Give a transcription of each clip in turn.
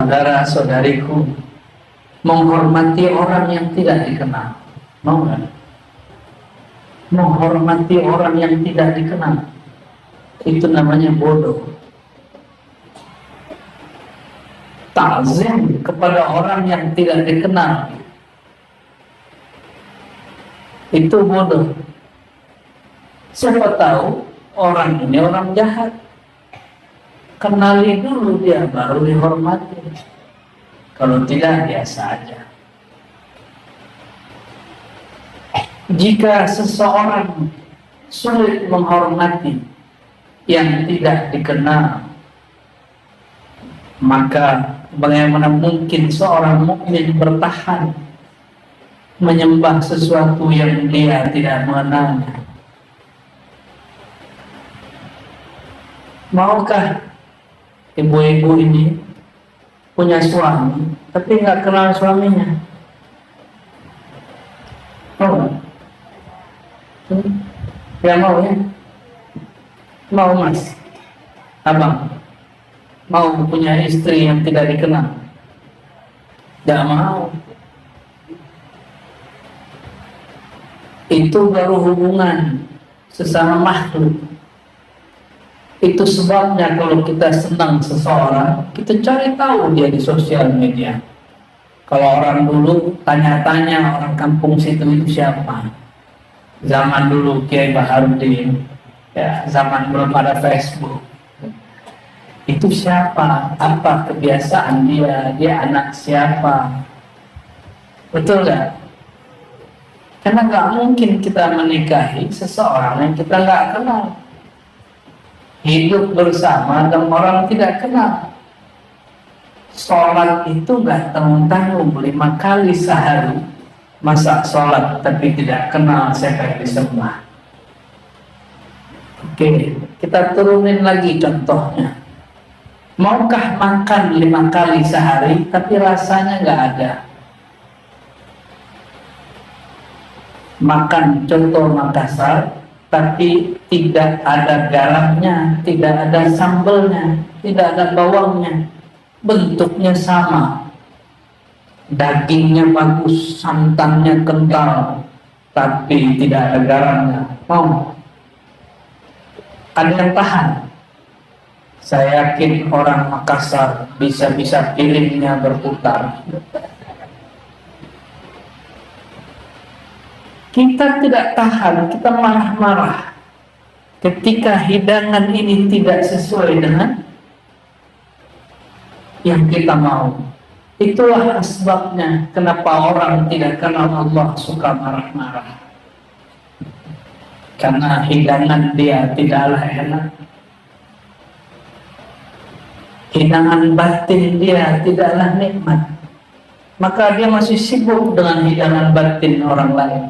Saudara-saudariku, menghormati orang yang tidak dikenal, mau nggak? Menghormati orang yang tidak dikenal, itu namanya bodoh. Ta'zim kepada orang yang tidak dikenal, itu bodoh. Siapa tahu orang ini orang jahat, kenali dulu dia baru dihormati. Kalau tidak, biasa aja. Jika seseorang sulit menghormati yang tidak dikenal, maka bagaimana mungkin seorang mukmin bertahan menyembah sesuatu yang dia tidak mengenalnya? Maukah ibu-ibu ini punya suami tapi nggak kenal suaminya? Mau? Ya mau ya? Mau mas? Abang? Mau punya istri yang tidak dikenal? Tidak mau. Itu baru hubungan sesama makhluk. Itu sebabnya kalau kita senang seseorang, kita cari tahu dia di sosial media. Kalau orang dulu tanya-tanya orang kampung situ itu siapa. Zaman dulu Kiai Baharudin, ya, zaman belum ada Facebook. Itu siapa? Apa kebiasaan dia? Dia anak siapa? Betul nggak? Karena nggak mungkin kita menikahi seseorang yang kita nggak kenal. Hidup bersama dengan orang tidak kenal. Sholat itu nggak tanggung-tanggung 5 kali sehari. Masa sholat tapi tidak kenal siapa yang disembah? Oke, kita turunin lagi contohnya. Maukah makan 5 kali sehari tapi rasanya nggak ada? Makan contoh Makassar tapi tidak ada garamnya, tidak ada sambalnya, tidak ada bawangnya, bentuknya sama, dagingnya bagus, santannya kental, tapi tidak ada garamnya. Mau? Ada yang tahan? Saya yakin orang Makassar bisa-bisa piringnya berputar. Kita tidak tahan, kita marah-marah ketika hidangan ini tidak sesuai dengan yang kita mau. Itulah sebabnya kenapa orang tidak kenal Allah suka marah-marah. Karena hidangan dia tidaklah enak. Hidangan batin dia tidaklah nikmat. Maka dia masih sibuk dengan hidangan batin orang lain.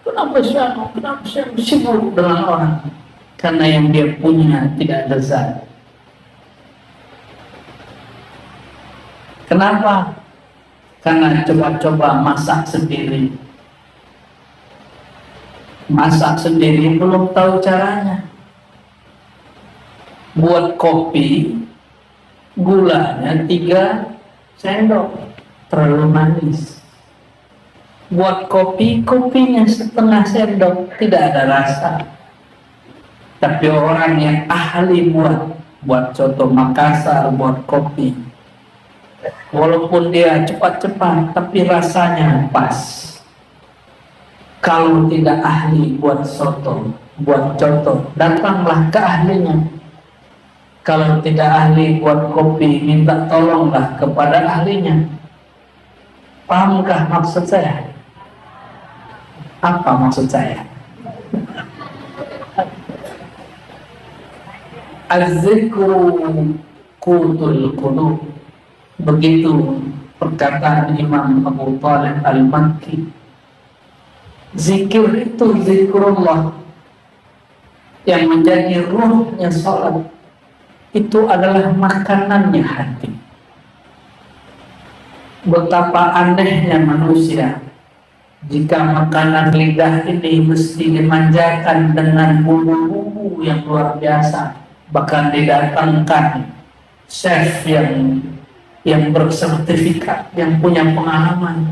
Kenapa saya sibuk dengan orang? Karena yang dia punya tidak lezat. Kenapa? Karena coba-coba masak sendiri. Masak sendiri belum tahu caranya. Buat kopi, gulanya 3 sendok, terlalu manis. Buat kopi, kopinya 1/2 sendok, tidak ada rasa. Tapi orang yang ahli buat contoh Makassar, buat kopi, walaupun dia cepat-cepat, tapi rasanya pas. Kalau tidak ahli buat soto, buat contoh, datanglah ke ahlinya. Kalau tidak ahli buat kopi, minta tolonglah kepada ahlinya. Pahamkah maksud saya? Apa maksud saya? Az-zikru qutul qulub. Begitu perkataan Imam Abu Thalib Al-Makki. Zikir itu zikrullah yang menjadi ruhnya salat. Itu adalah makanannya hati. Betapa anehnya manusia jika makanan lidah ini mesti dimanjakan dengan bumbu-bumbu yang luar biasa. Bahkan didatangkan chef yang yang bersertifikat, yang punya pengalaman.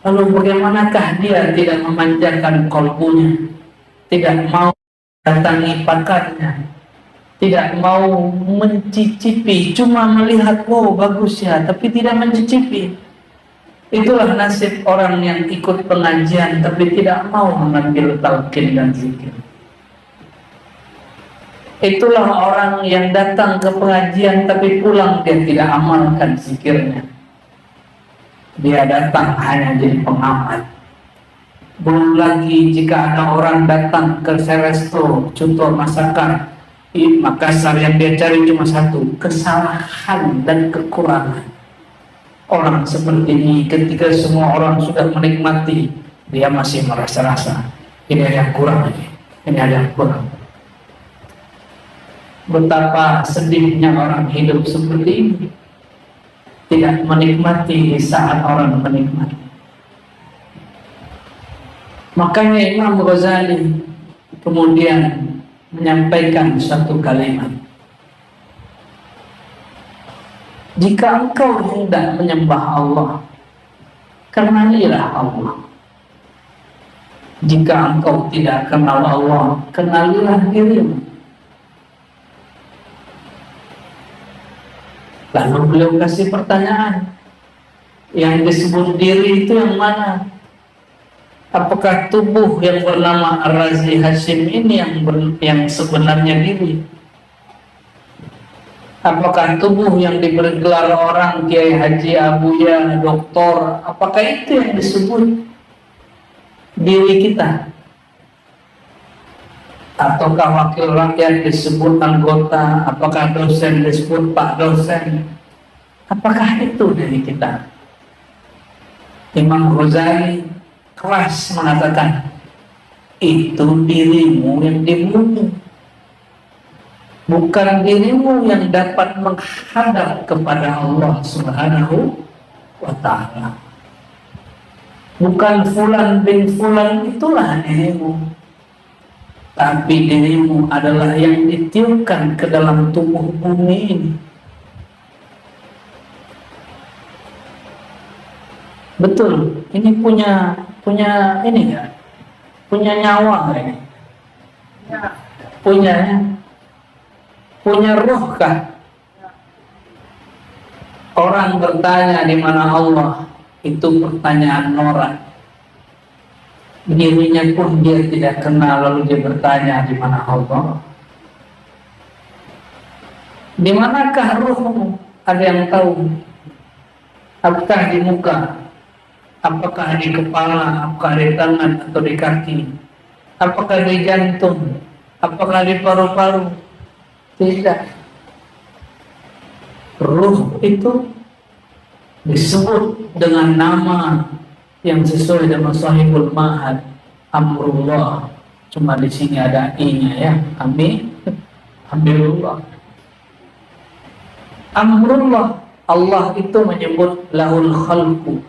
Lalu bagaimanakah dia tidak memanjakan kalbunya, tidak mau datangi pakarnya, tidak mau mencicipi, cuma melihat, wow bagus ya, tapi tidak mencicipi. Itulah nasib orang yang ikut pengajian tapi tidak mau mengambil talqin dan zikir. Itulah orang yang datang ke pengajian tapi pulang dia tidak amalkan zikirnya. Dia datang hanya jadi pengamat. Belum lagi jika ada orang datang ke resto, contoh masakan di Makassar, yang dia cari cuma satu, kesalahan dan kekurangan. Orang seperti ini ketika semua orang sudah menikmati, dia masih merasa-rasa ini ada yang kurang, ini ada yang kurang. Betapa sedihnya orang hidup seperti ini, tidak menikmati di saat orang menikmati. Makanya Imam Ghazali kemudian menyampaikan satu kalimat, jika engkau hendak menyembah Allah, kenalilah Allah. Jika engkau tidak kenal Allah, kenalilah dirimu. Lalu beliau kasih pertanyaan, yang disebut diri itu yang mana? Apakah tubuh yang bernama Ar-Razi Hashim ini yang sebenarnya diri? Apakah tubuh yang diberi gelar orang Kiai Haji, Abuya, Doktor, apakah itu yang disebut diri kita? Ataukah wakil rakyat disebut anggota? Apakah dosen disebut Pak Dosen? Apakah itu diri kita? Imam Ghazali keras mengatakan, itu dirimu yang dibunuh, bukan dirimu yang dapat menghadap kepada Allah Subhanahu wa ta'ala. Bukan fulan bin fulan itulah dirimu, tapi dirimu adalah yang ditiupkan ke dalam tubuh bumi ini. Betul, ini punya ini ya, punya nyawa ini, punya ruh kah? Orang bertanya di mana Allah, itu pertanyaan norak. Dirinya pun dia tidak kenal, lalu dia bertanya di mana Allah. Di manakah ruhmu? Ada yang tahu? Apakah di muka? Apakah di kepala? Apakah di tangan atau di kaki? Apakah di jantung? Apakah di paru-paru? Tidak. Ruh itu disebut dengan nama yang sesuai dengan Sahihul Ma'ad, Amrullah. Cuma di sini ada i-nya ya, Amrullah. Amrullah, Allah itu menyebut lahul khalqu,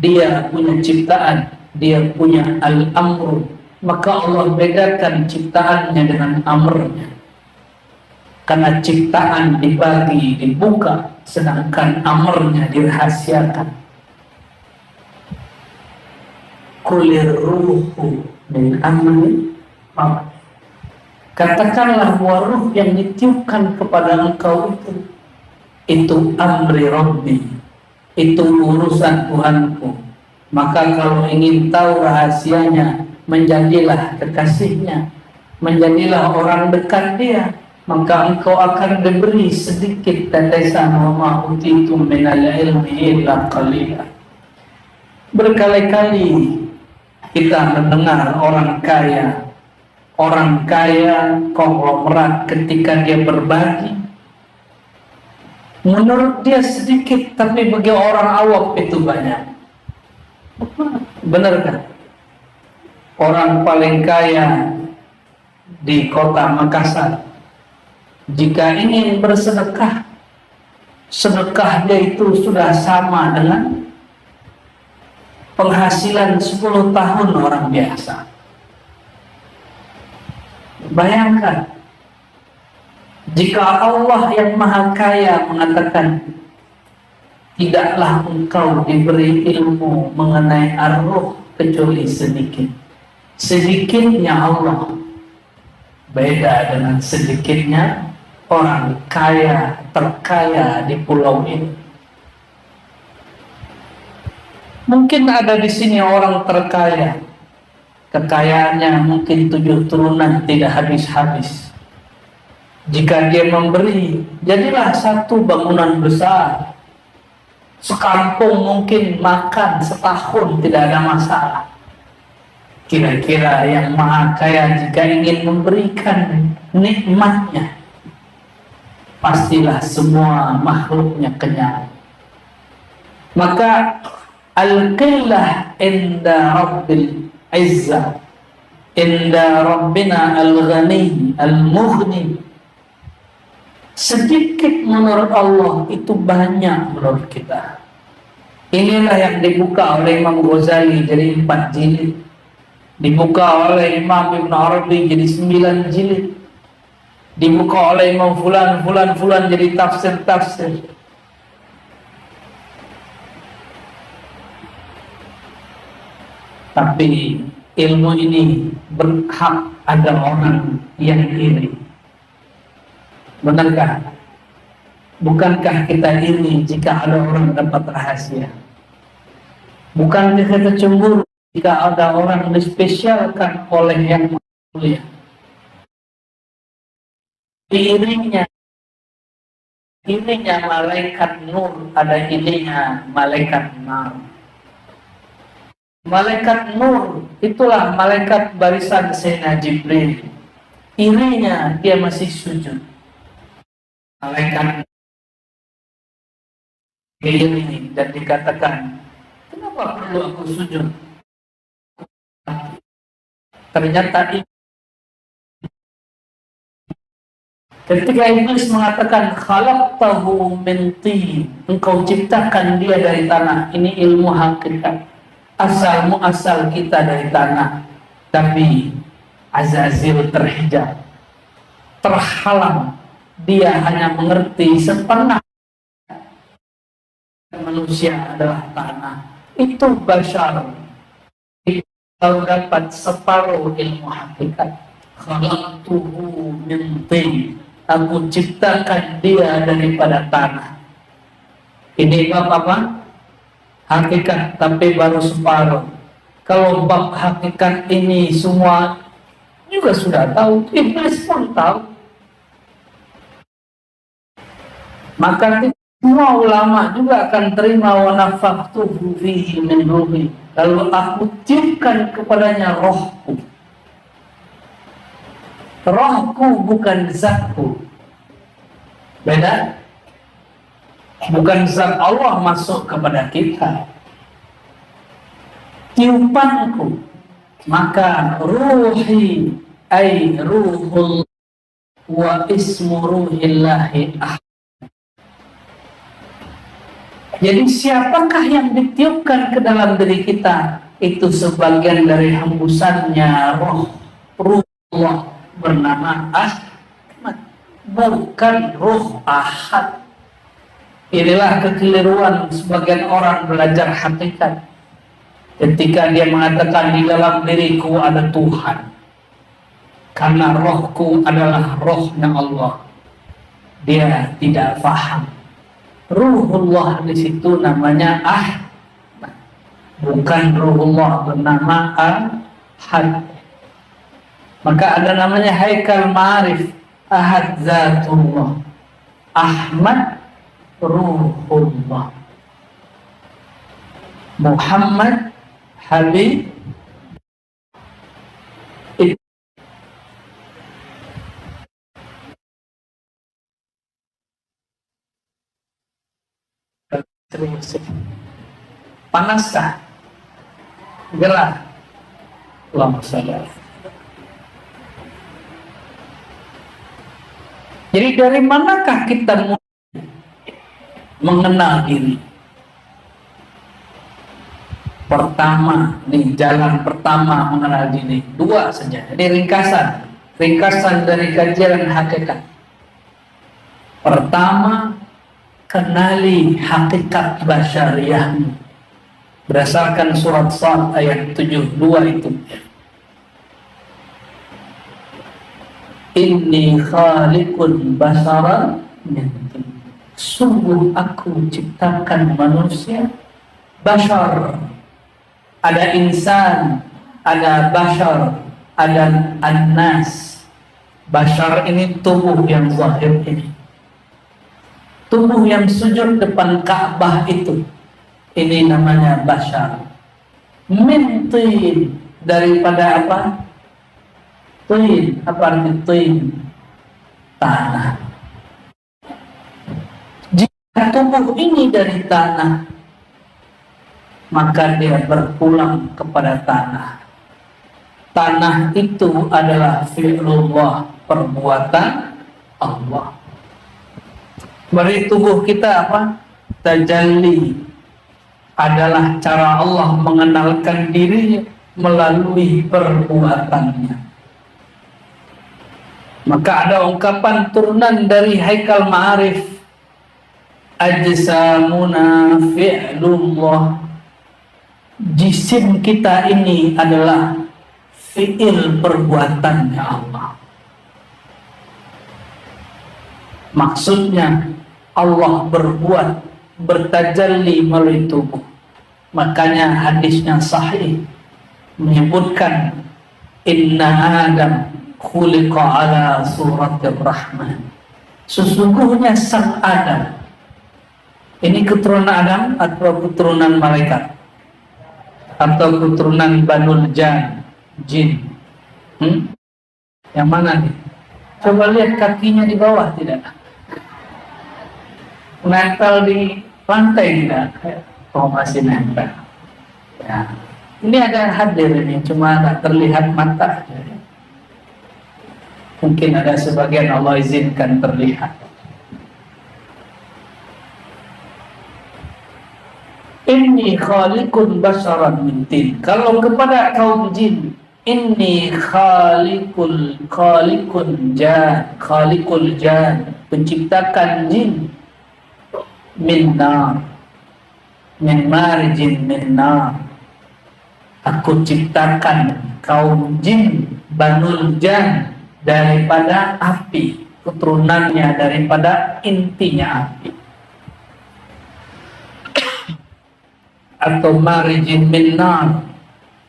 dia punya ciptaan, dia punya al-amru. Maka Allah bedakan ciptaannya dengan amrnya. Karena ciptaan dibagi, dibuka, sedangkan amrnya dirahasiakan. Kulir ruhu min amri Rabb. Katakanlah bahwa ruh yang ditiupkan kepada engkau itu amri Rabbi, itu urusan Tuhanku. Maka kalau ingin tahu rahasianya, menjadilah kekasihnya, menjadilah orang dekat dia, maka engkau akan diberi sedikit tetesan wa ma utitum minal ilmi illa qalila. Berkali-kali kita mendengar orang kaya konglomerat ketika dia berbagi, menurut dia sedikit, tapi bagi orang awam itu banyak. Benar kan? Orang paling kaya di kota Makassar, jika ingin bersedekah, sedekahnya itu sudah sama dengan penghasilan 10 tahun orang biasa. Bayangkan, jika Allah yang Maha Kaya mengatakan, tidaklah engkau diberi ilmu mengenai ar-ruh kecuali sedikit. Sedikitnya Allah beda dengan sedikitnya orang kaya terkaya di pulau ini. Mungkin ada di sini orang terkaya, kekayaannya mungkin 7 turunan tidak habis-habis. Jika dia memberi, jadilah satu bangunan besar. Sekampung mungkin makan setahun tidak ada masalah. Kira-kira yang maha kaya jika ingin memberikan nikmatnya, pastilah semua makhluknya kenyang. Maka al-qillah inda rabbil izzah, inda rabbina al-ghani al-mughni. Sedikit menurut Allah itu banyak menurut kita. Inilah yang dibuka oleh Imam Ghazali jadi 4 jilid, dibuka oleh Imam Ibn Arabi jadi 9 jilid, dibuka oleh Imam Fulan jadi tafsir-tafsir. Tapi ilmu ini berhak ada orang yang iri. Benarkah? Bukankah kita iri jika ada orang dapat rahasia? Bukankah kita cemburu jika ada orang dispesialkan oleh yang mulia? Irinya malaikat nur, ada irinya malaikat nar. Malaikat nur itulah malaikat barisan Sayyidina Jibril. Irinya dia masih sujud. Malaikat ini dan dikatakan, kenapa perlu aku sujud? Ternyata ini ketika Iblis mengatakan khalaqtahu min tin, engkau ciptakan dia dari tanah. Ini ilmu hakikat. Asal muasal kita dari tanah, tapi Azazil terhijab, terhalang. Dia hanya mengerti setengah manusia adalah tanah. Itu bashar. Kalau dapat separuh ilmu hakikat, khalaqtuhu min tin, aku ciptakan dia daripada tanah. Ini bab apa? Hakikat, tapi baru separuh. Kalau bab hakikat ini semua juga sudah tahu, Iblis pun tahu. Maka semua ulama juga akan terima wa nafakhtu fihi min ruhi. Lalu aku tiupkan kepadanya rohku. Rohku bukan zatku. Beda. Bukan zat Allah masuk kepada kita. Tiupanku. Maka ruhi ay ruhul wa ismu ruhillahi ahad. Jadi siapakah yang ditiupkan ke dalam diri kita? Itu sebagian dari hembusannya ruh Allah bernama Ahmad, bukan ruh Ahad. Inilah kekeliruan sebagian orang belajar hakikat. Ketika dia mengatakan di dalam diriku ada Tuhan, karena rohku adalah rohnya Allah, dia tidak paham. Ruhullah di situ namanya Ahmad, bukan Ruhullah bernama Ahad. Maka ada namanya Haikal Ma'arif, Ahad Zatullah, Ahmad Ruhullah, Muhammad Habib. Panaskah? Gerah? Allahumma shalli. Jadi dari manakah kita mengenal diri? Pertama, nih jalan pertama mengenal diri, 2 saja. Ini ringkasan dari kajian hakikat. Pertama, kenali hakikat basyariahmu. Berdasarkan surat Sad ayat 72 itu. Inni khaliqun basaran min tin. Sungguh aku ciptakan manusia bashar. Ada insan, ada bashar, ada annas. Bashar ini tubuh yang zahir ini. Tubuh yang sujud depan Ka'bah itu. Ini namanya bashar. Min tin, daripada apa? Tin, apa arti tin? Tanah. Jika tubuh ini dari tanah, maka dia berpulang kepada tanah. Tanah itu adalah fi'lullah, perbuatan Allah. Beri tubuh kita apa? Tajalli, adalah cara Allah mengenalkan dirinya melalui perbuatannya. Maka ada ungkapan turunan dari Haikal Ma'arif, ajsamuna fi'lullah. Jisim kita ini adalah fi'il perbuatannya Allah. Maksudnya Allah berbuat, bertajalli melalui tubuh. Makanya hadisnya sahih menyebutkan inna Adam khuliqa ala suratir rahman. Sesungguhnya sang Adam, ini keturunan Adam atau keturunan malaikat? Atau keturunan Banul Jin? Yang mana nih? Coba lihat kakinya di bawah, tidak? Nempel di lantai tidak? Oh, masih nempel. Ya. Ini ada hadir ini, cuma tak terlihat mata. Mungkin ada sebagian Allah izinkan terlihat. Inni khaliqun basharan min tin. Kalau kepada kaum jin, inni khaliqun jan, penciptakan jin min nar, min marijin min nar. Aku ciptakan kaum jin Banul Jan daripada api, keturunannya daripada intinya api. Atau marijin min nar,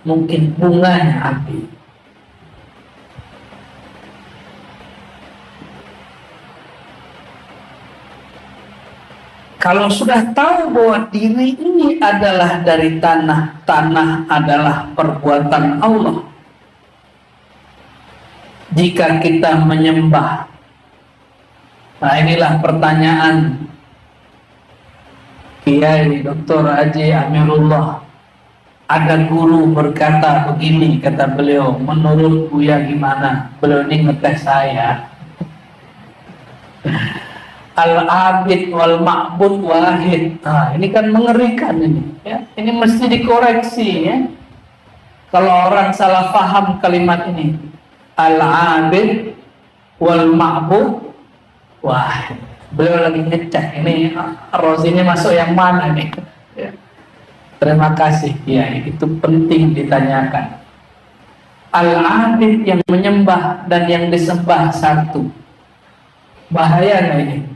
mungkin bunganya api. Kalau sudah tahu bahwa diri ini adalah dari tanah, tanah adalah perbuatan Allah. Jika kita menyembah, nah inilah pertanyaan Kiai Dr. Haji Amirullah. Ada guru berkata begini, kata beliau, menurut Buya gimana? Beliau ini ngetes saya. Al-abid wal ma'bud wahid. Nah, ini kan mengerikan ini. Ya. Ini mesti dikoreksi. Ya. Kalau orang salah paham kalimat ini, al-abid wal ma'bud wahid. Beliau lagi ngecek ini Rozi ini masuk yang mana nih? Ya. Terima kasih. Ya, itu penting ditanyakan. Al-abid yang menyembah dan yang disembah satu. Bahaya ini.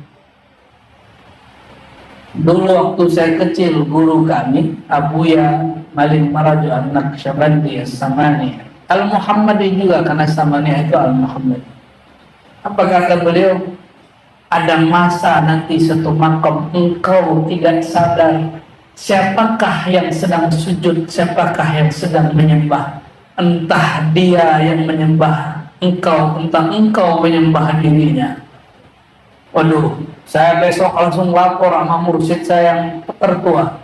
Dulu waktu saya kecil, guru kami Abuya Malik Marajo An-Naqsyabandi As-Samani Al-Muhammadi juga, karena Samani itu Al-Muhammadi. Apa kata beliau? Ada masa nanti satu makom engkau tidak sadar siapakah yang sedang sujud, siapakah yang sedang menyembah. Entah dia yang menyembah engkau, entah engkau menyembah dirinya. Waduh, saya besok langsung lapor sama mursyid saya yang tertua,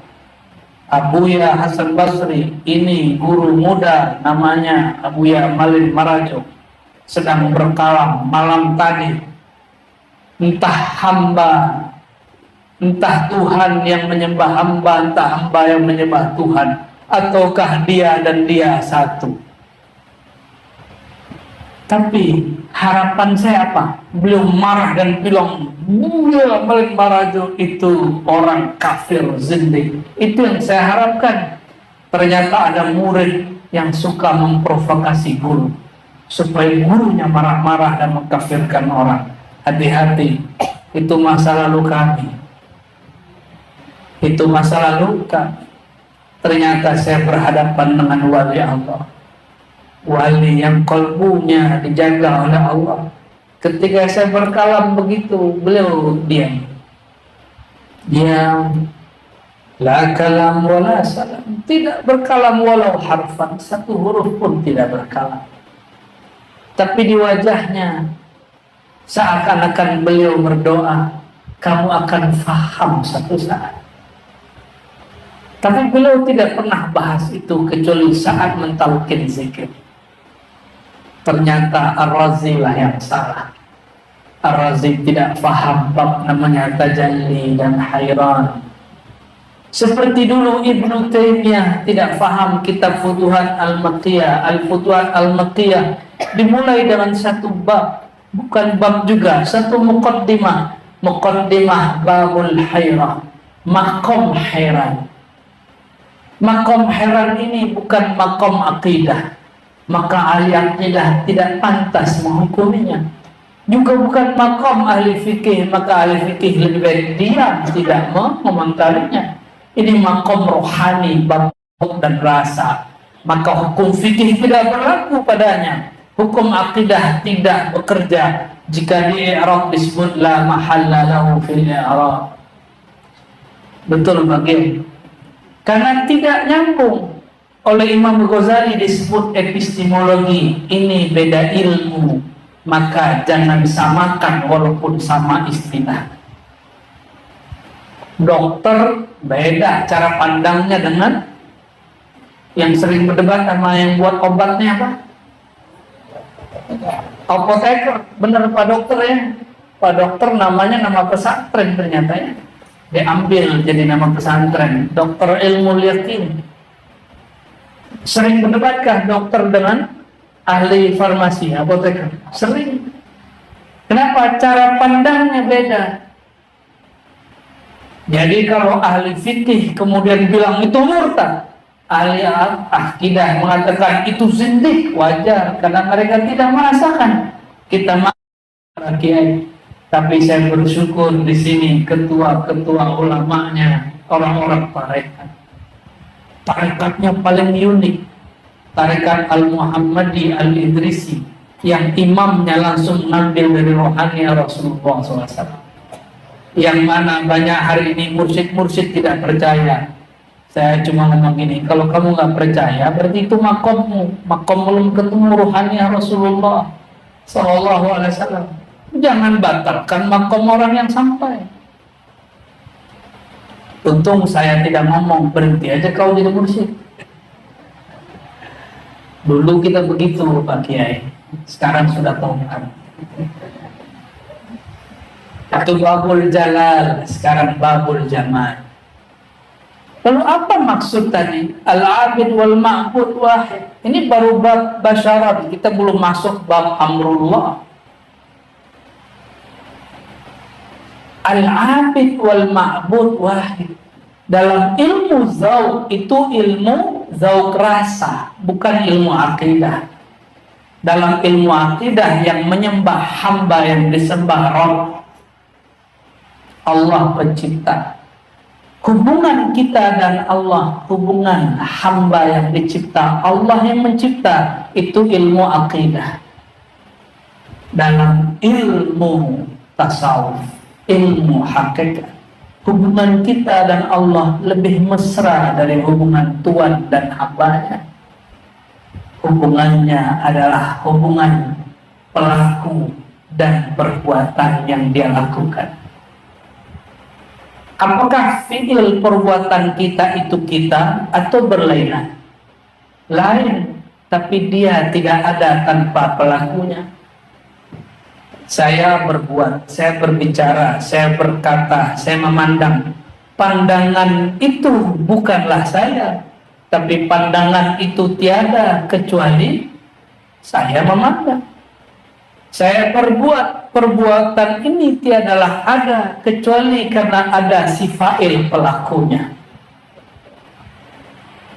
Abuya Hasan Basri. Ini guru muda namanya Abuya Malik Marajo, sedang berkalam malam tadi. Entah hamba, entah Tuhan yang menyembah hamba, entah hamba yang menyembah Tuhan, ataukah dia dan dia satu. Tapi harapan saya apa? Beliau marah dan bilang, beliau paling marah itu orang kafir zindik. Itu yang saya harapkan. Ternyata ada murid yang suka memprovokasi guru supaya gurunya marah-marah dan mengkafirkan orang. Hati-hati, itu masa lalu kami. Itu masa lalu kami. Ternyata saya berhadapan dengan wali Allah, wali yang kalbunya dijaga oleh Allah. Ketika saya berkalam begitu, beliau diam. La kalam wala salam, tidak berkalam walau harfan, satu huruf pun tidak berkalam. Tapi di wajahnya seakan-akan beliau berdoa, kamu akan faham satu saat. Tapi beliau tidak pernah bahas itu kecuali saat mentalkin zikir. Ternyata Ar-Razi lah yang salah. Ar-Razi tidak faham bab namanya tajalli dan hairan. Seperti dulu Ibnu Taimiyah tidak faham kitab Futuhat Al-Makkiyah. Al-Futuhat Al-Makkiyah dimulai dengan satu bab, bukan bab juga, satu muqaddimah. Muqaddimah babul hairah, makom hairan. Makom hairan ini bukan makom akidah, maka ahli akidah tidak pantas menghukuminya. Juga bukan makom ahli fikih, maka ahli fikih lebih baik diam, tidak mengomentarinya. Ini makom rohani, bab dan rasa, maka hukum fikih tidak berlaku padanya. Hukum akidah tidak bekerja jika di i'rab disebut la mahalla lahu fil i'rab. Betul bagaimana? Karena tidak nyambung. Oleh Imam Ghazali disebut epistemologi, ini beda ilmu, maka jangan samakan walaupun sama istilah. Dokter beda cara pandangnya dengan yang sering berdebat sama yang buat obatnya apa? Apoteker, bener Pak Dokter ya? Pak Dokter namanya nama pesantren ternyata ya. Diambil jadi nama pesantren, dokter ilmu yakin. Sering berdebatkah dokter dengan ahli farmasi, apoteker? Sering. Kenapa? Cara pandangnya beda. Jadi kalau ahli fikih kemudian bilang itu murtad, ahli akidah mengatakan itu zindik, wajar karena mereka tidak merasakan. Kita kiai. Tapi saya bersyukur di sini ketua-ketua ulamanya orang-orang tarekat. Tarekatnya paling unik. Tarekat Al-Muhammadi Al-Idrisi yang imamnya langsung ngambil dari rohani Rasulullah SAW. Yang mana banyak hari ini mursyid-mursyid tidak percaya. Saya cuma ngomong gini, kalau kamu nggak percaya berarti itu makommu, makom belum ketemu rohani Rasulullah SAW. Jangan batalkan makom orang yang sampai. Untung saya tidak ngomong, berhenti aja kau jadi mursyid. Dulu kita begitu Pak Kiai, sekarang sudah tongkat. Itu babul jalal, sekarang babul jamal. Lalu apa maksud tadi? Al-abid wal ma'bud wahid. Ini baru bab basyarat, kita belum masuk bab amrullah. Al-abid wal ma'bud wahid. Dalam ilmu zauq itu ilmu zauq rasa, bukan ilmu akidah. Dalam ilmu akidah yang menyembah hamba yang disembah Rabb, Allah pencipta. Hubungan kita dan Allah, hubungan hamba yang dicipta, Allah yang mencipta, itu ilmu akidah. Dalam ilmu tasawuf, ilmu hakikat, hubungan kita dan Allah lebih mesra dari hubungan Tuhan dan hambanya. Hubungannya adalah hubungan pelaku dan perbuatan yang dia lakukan. Apakah fi'il perbuatan kita itu kita atau berlainan? Lain, tapi dia tidak ada tanpa pelakunya. Saya berbuat, saya berbicara, saya berkata, saya memandang. Pandangan itu bukanlah saya, tapi pandangan itu tiada kecuali saya memandang. Saya perbuat perbuatan ini tiadalah ada kecuali karena ada si fa'il pelakunya.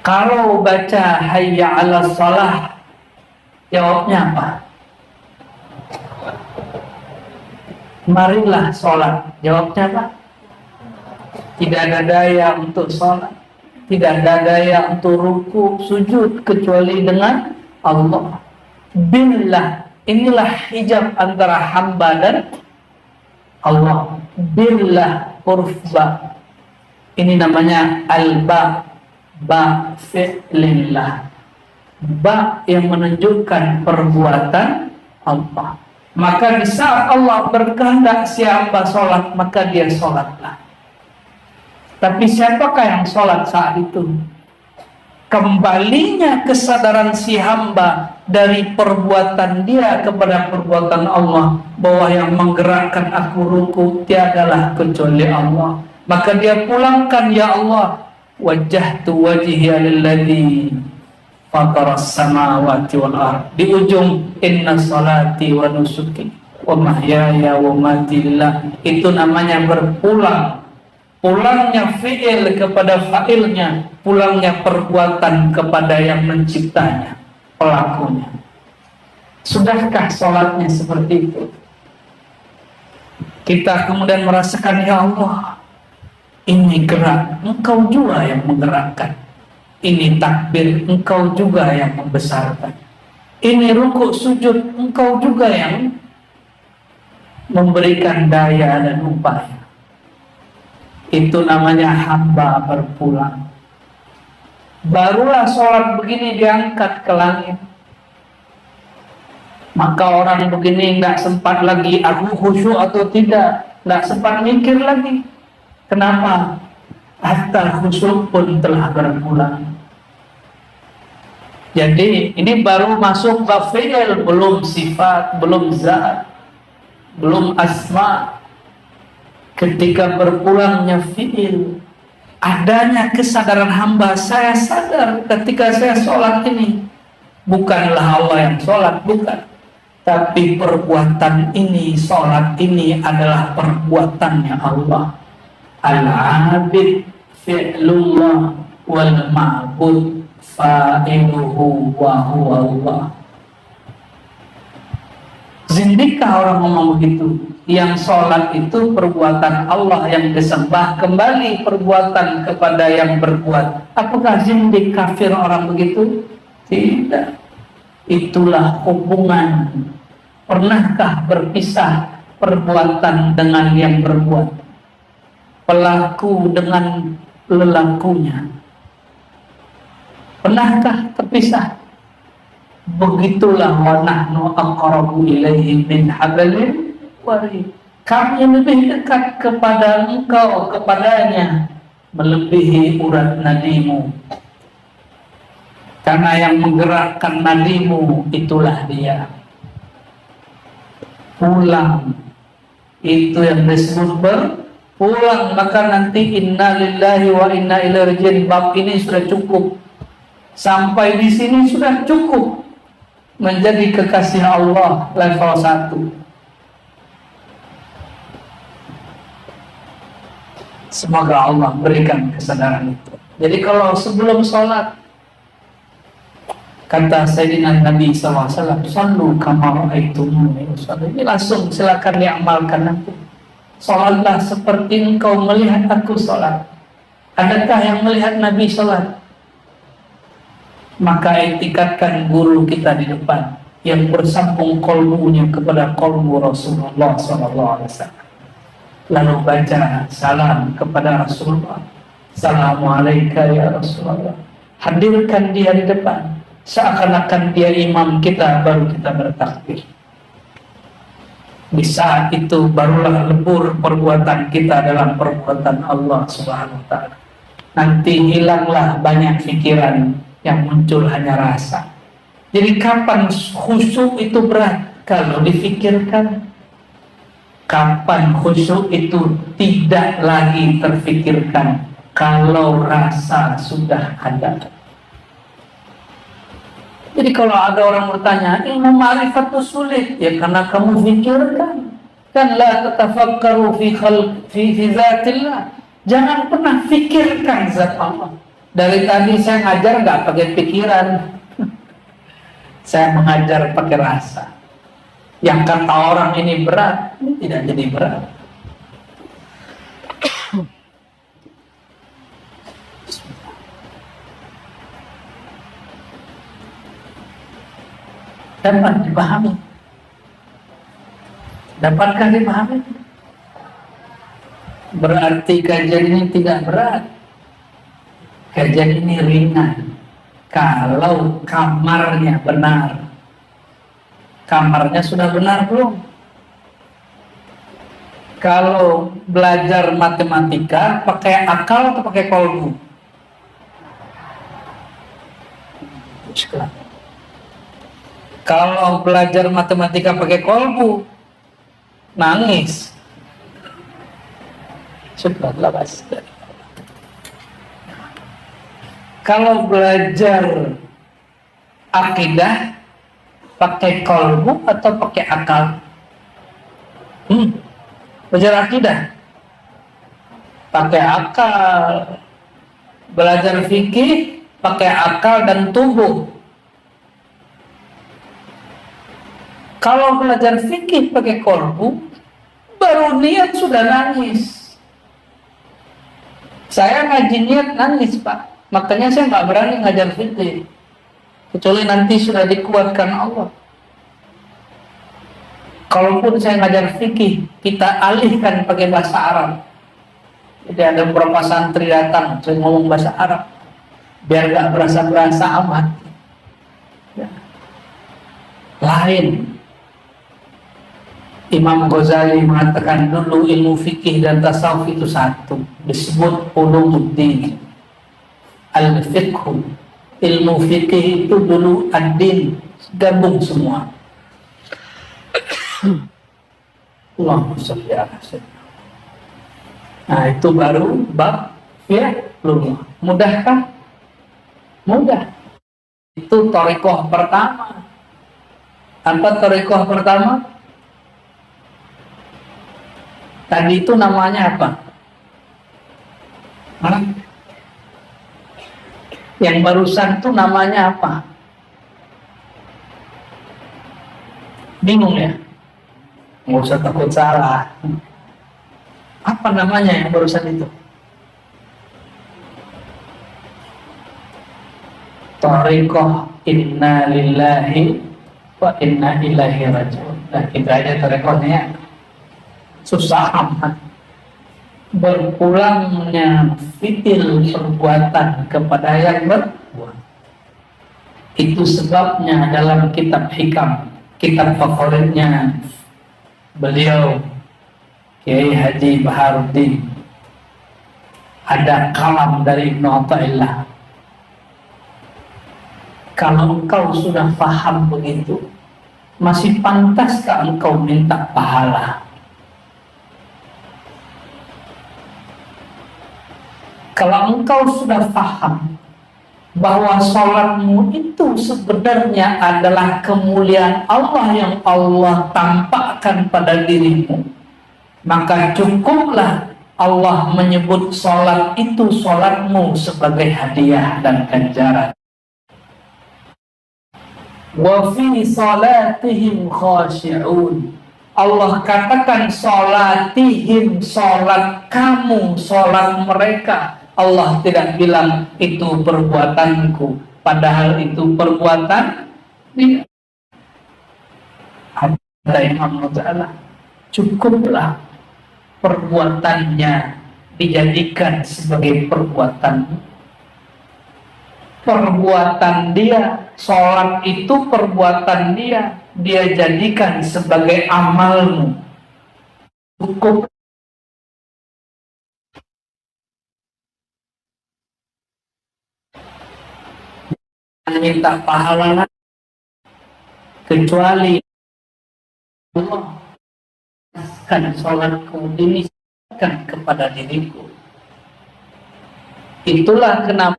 Kalau baca hayya 'alas shalah, jawabnya apa? Marilah sholat. Jawabnya apa? Tidak ada daya untuk sholat, tidak ada daya untuk ruku, sujud kecuali dengan Allah. Billah, inilah hijab antara hamba dan Allah. Billah, huruf ba. Ini namanya al-ba, ba fi'lillah. Ba yang menunjukkan perbuatan Allah. Maka di saat Allah berkehendak siapa sholat, maka dia sholatlah. Tapi siapakah yang sholat saat itu? Kembalinya kesadaran si hamba dari perbuatan dia kepada perbuatan Allah, bahwa yang menggerakkan aku ruku tiadalah kecuali Allah. Maka dia pulangkan, ya Allah, wajjahtu wajhiya lilladzi fataras samawati wal ard. Di ujung inna salati wa nusuki wa mahyaya wa mati lillah. Itu namanya berpulang. Pulangnya fi'il kepada fa'ilnya, pulangnya perbuatan kepada yang menciptanya, pelakunya. Sudahkah sholatnya seperti itu? Kita kemudian merasakan, ya Allah, ini gerak, Engkau juga yang menggerakkan. Ini takbir, Engkau juga yang membesarkan. Ini rukuk sujud, Engkau juga yang memberikan daya dan upaya. Itu namanya hamba berpulang. Barulah sholat begini diangkat ke langit. Maka orang begini nggak sempat lagi aku khusyuk atau tidak, nggak sempat mikir lagi. Kenapa? Hatta khusyuk pun telah berpulang. Jadi ini baru masuk bab fi'il, belum sifat, belum zat, belum asma. Ketika berpulangnya fi'il, adanya kesadaran hamba, saya sadar ketika saya sholat ini bukanlah Allah yang sholat, bukan, tapi perbuatan ini, sholat ini adalah perbuatannya Allah. Al-abid fi'lullah wal ma'bud fa'iluhu wa huwa Allah. Zindikah orang ngomong begitu? Yang sholat itu perbuatan Allah yang disembah, kembali perbuatan kepada yang berbuat. Apakah zindik, kafir orang begitu? Tidak. Itulah hubungan. Pernahkah berpisah perbuatan dengan yang berbuat? Pelaku dengan lelakunya. Pernahkah terpisah? Begitulah wa nahnu aqrabu ilaihi min hablil warid. Kami lebih dekat kepada engkau, kepadanya, melebihi urat nadimu. Karena yang menggerakkan nadimu itulah dia. Pulang, itu yang disebut berpulang. Maka nanti inna lillahi wa inna ilaihi raji'un. Bab ini sudah cukup. Sampai di sini sudah cukup menjadi kekasih Allah level 1. Semoga Allah berikan kesadaran itu. Jadi kalau sebelum sholat, kata Sayyidina Nabi SAW, sallu kama ra'aitumuni usalli. Ini langsung silakan diamalkan nanti. Sholatlah seperti engkau melihat aku sholat. Adakah yang melihat Nabi sholat? Maka etikatkan guru kita di depan yang bersambung kolbunya kepada kolbu Rasulullah SAW. Lalu baca salam kepada Rasulullah. Assalamualaikum ya Rasulullah. Hadirkan dia di depan, seakan-akan dia imam kita, baru kita bertakbir. Di saat itu barulah lebur perbuatan kita dalam perbuatan Allah Subhanahu wa ta'ala. Nanti hilanglah banyak pikiran, yang muncul hanya rasa. Jadi kapan khusyuk itu berat? Kalau difikirkan. Kapan khusyuk itu tidak lagi terfikirkan? Kalau rasa sudah ada. Jadi kalau ada orang bertanya, ilmu ma'rifat itu sulit, ya karena kamu pikirkan. Kan la tatafakkaru fi zatillah. Jangan pernah pikirkan zat Allah. Dari tadi saya ngajar nggak pakai pikiran, saya mengajar pakai rasa. Yang kata orang ini berat, ini tidak jadi berat. Dapat dipahami. Dapatkah dipahami? Berarti kajian ini tidak berat. Kajian ini ringan. Kalau kamarnya benar. Kamarnya sudah benar belum? Kalau belajar matematika pakai akal atau pakai kolbu? Kalau belajar matematika pakai kolbu, nangis. Subhanallah. Kalau belajar akidah pakai kolbu atau pakai akal? Belajar akidah pakai akal. Belajar fikih pakai akal dan tubuh. Kalau belajar fikih pakai kolbu, baru niat sudah nangis. Saya ngaji niat nangis, Pak. Makanya saya nggak berani ngajar fikih, kecuali nanti sudah dikuatkan Allah. Kalaupun saya ngajar fikih, kita alihkan pakai bahasa Arab. Jadi ada beberapa santri datang, saya ngomong bahasa Arab, biar nggak berasa amat. Ya. Lain. Imam Ghazali mengatakan dulu ilmu fikih dan tasawuf itu satu, disebut ulumuddin. Al-fiqhu, ilmu fikih itu dulu ad-din, gabung semua. Allahumma shalli ala sayyidina. Nah, itu baru bab fiqh. Mudahkah? Mudah. Itu thariqah pertama. Apa thariqah pertama? Tadi itu namanya apa? Yang barusan itu namanya apa? Bingung ya? Nggak usah takut salah. Apa namanya yang barusan itu? Thariqah inna lillahi wa inna ilaihi raji'un. Nah, kita aja thariqahnya susah amat. Berpulangnya fitil perbuatan kepada yang berbuat. Itu sebabnya dalam kitab hikam, kitab favoritnya beliau Kiai Haji Baharuddin, ada kalam dari Ibnu Athaillah. Kalau engkau sudah paham begitu, masih pantaskah engkau minta pahala? Kalau engkau sudah paham bahwa sholatmu itu sebenarnya adalah kemuliaan Allah yang Allah tampakkan pada dirimu, maka cukuplah Allah menyebut sholat itu sholatmu sebagai hadiah dan ganjaran. Wa fi sholatihim khashi'un. Allah katakan sholatihim, sholat kamu, sholat mereka. Allah tidak bilang itu perbuatanku, padahal itu perbuatan dia. Ada Imam Ta'ala, cukuplah perbuatannya dijadikan sebagai perbuatan dia. Sholat itu perbuatan dia jadikan sebagai amalmu. Cukup minta pahala kecuali Allah kan sholatku dinisbahkan kepada diriku. Itulah kenapa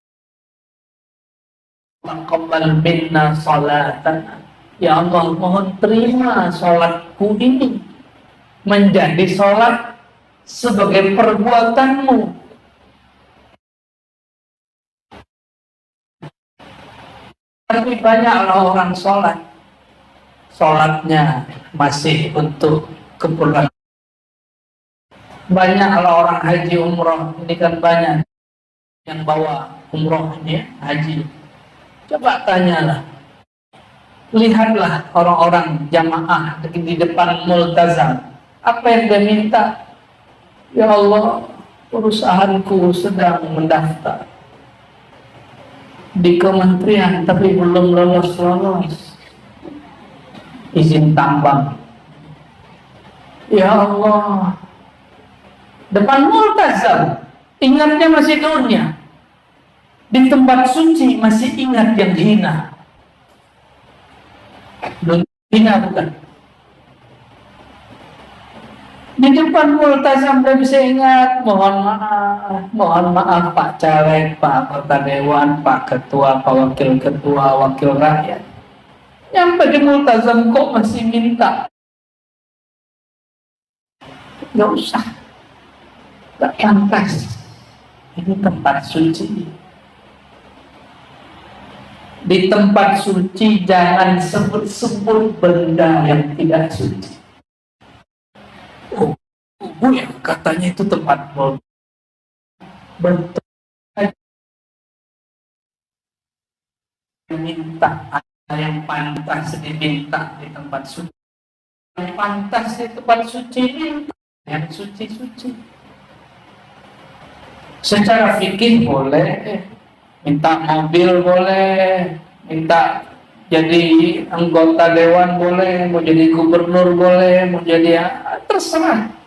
taqabbal minna salatana. Ya Allah, mohon terima salatku ini menjadi salat sebagai perbuatanmu. Tapi banyaklah orang sholat, sholatnya masih untuk keperluan. Banyaklah orang haji umroh, ini kan banyak yang bawa umroh ini haji. Coba tanyalah, lihatlah orang-orang jamaah di depan multazam, apa yang dia minta? Ya Allah, perusahaanku sedang mendaftar di kementerian tapi belum lolos izin tambang. Ya Allah, depan multazam ingatnya masih dunia, di tempat suci masih ingat yang hina. Hina bukan? Di depan multazam dia bisa ingat, mohon maaf Pak Caleg, Pak Anggota Dewan, Pak Ketua, Pak Wakil Ketua, Wakil Rakyat. Nyampe di multazam kok masih minta? Gak usah, gak pantas. Ini tempat suci. Di tempat suci jangan sebut-sebut benda yang tidak suci. Yang katanya itu tempat bentuk minta, ada yang pantas diminta di tempat suci, yang pantas di tempat suci minta yang suci-suci. Secara fikih boleh, minta mobil boleh, minta jadi anggota dewan boleh, mau jadi gubernur boleh, mau jadi terserah.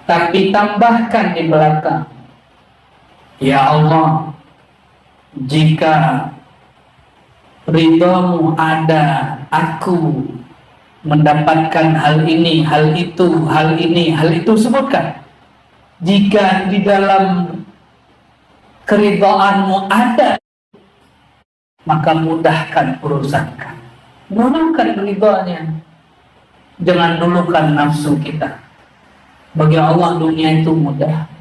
Tapi tambahkan di belakang, ya Allah, jika ridhamu ada, aku mendapatkan hal ini, hal itu, hal ini, hal itu, sebutkan. Jika di dalam keridhaanmu ada, maka mudahkan urusanku. Dulukan ridhonya, jangan dulukan nafsu kita. Bagi Allah dunia itu mudah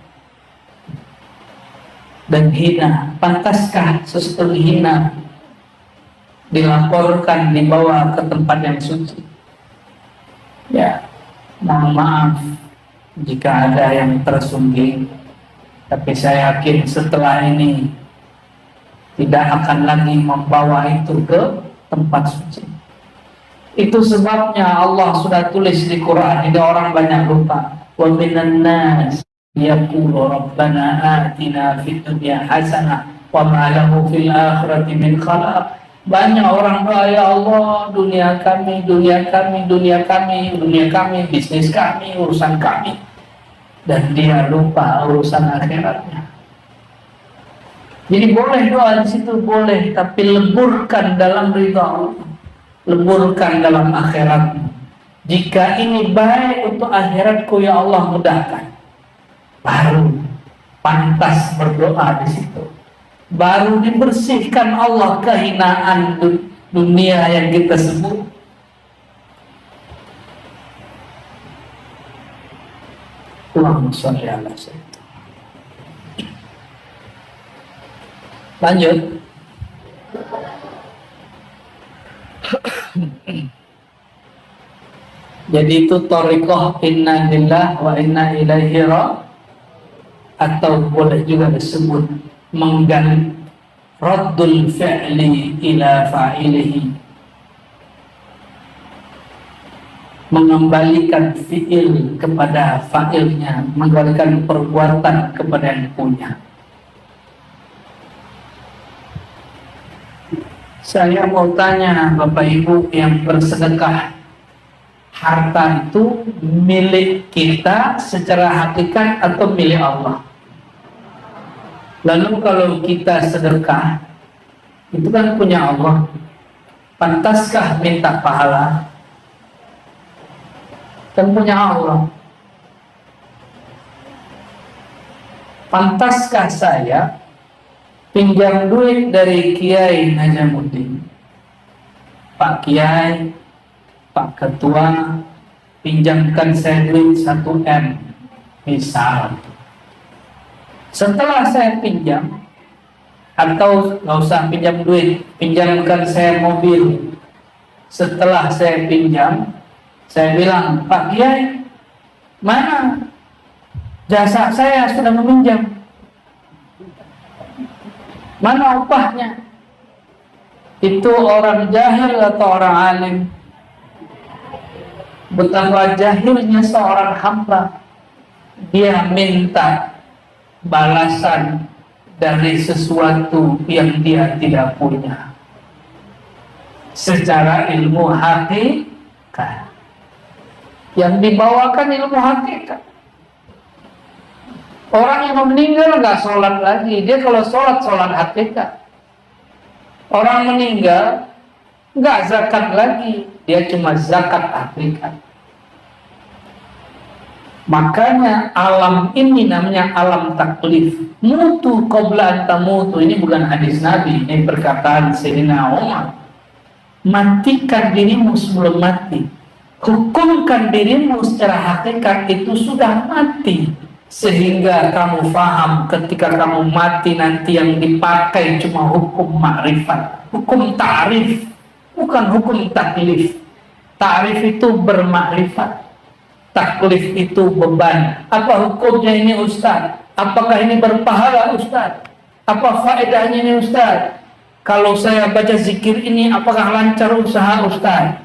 dan hina. Pantaskah sesuatu hina dilaporkan, dibawa ke tempat yang suci? Ya, mohon maaf jika ada yang tersungging, tapi saya yakin setelah ini tidak akan lagi membawa itu ke tempat suci. Itu sebabnya Allah sudah tulis di Quran, ini orang banyak lupa. Wa minan nas yaqulu rabbana atina fid dunya hasanah wa ma lahu fil akhirati min khalaq. Banyak orang doa, ya Allah, dunia kami, dunia kami, dunia kami, dunia kami, bisnis kami, urusan kami, dan dia lupa urusan akhiratnya. Jadi boleh doa di situ, boleh, tapi leburkan dalam ridha Allah, leburkan dalam akhiratmu. Jika ini baik untuk akhiratku, ya Allah, mudahkan. Baru pantas berdoa di situ. Baru dibersihkan Allah kehinaan dunia yang kita sebut. Allahumma sholli ala sayyidina. Lanjut. Jadi itu thariqah inna lillah wa inna ilaihi atau boleh juga disebut raddul fi'li ila fa'ilihi, mengembalikan fi'il kepada fa'ilnya, mengembalikan perbuatan kepada yang punya. Saya mau tanya Bapak Ibu yang bersedekah, harta itu milik kita secara hakikat atau milik Allah? Lalu kalau kita sedekah, itu kan punya Allah, pantaskah minta pahala? Kan punya Allah. Pantaskah saya pinjam duit dari Kiai Najamuddin. Pak Kiai, Pak Ketua, pinjamkan saya duit 1 M, misal. Setelah saya pinjam, atau nggak usah pinjam duit, pinjamkan saya mobil. Setelah saya pinjam, saya bilang, Pak Kiai, mana jasa saya sudah meminjam? Mana upahnya? Itu orang jahil atau orang alim? Betapa jahilnya seorang hamba. Dia minta balasan dari sesuatu yang dia tidak punya. Secara ilmu hakikat. Yang dibawakan ilmu hakikat. Orang yang meninggal nggak sholat lagi. Dia kalau sholat hakikat. Orang meninggal nggak zakat lagi. Dia cuma zakat hakikat. Makanya alam ini namanya alam taklif. Mutu qabla tamutu. Ini bukan hadis Nabi. Ini perkataan Sayyidina Umar. Matikan dirimu sebelum mati. Hukumkan dirimu secara hakikat itu sudah mati. Sehingga kamu paham ketika kamu mati nanti yang dipakai cuma hukum ma'rifat, hukum ta'rif, bukan hukum taklif. Ta'rif itu bermakrifat, taklif itu beban. Apa hukumnya ini Ustaz? Apakah ini berpahala Ustaz? Apa faedahnya ini Ustaz? Kalau saya baca zikir ini apakah lancar usaha Ustaz?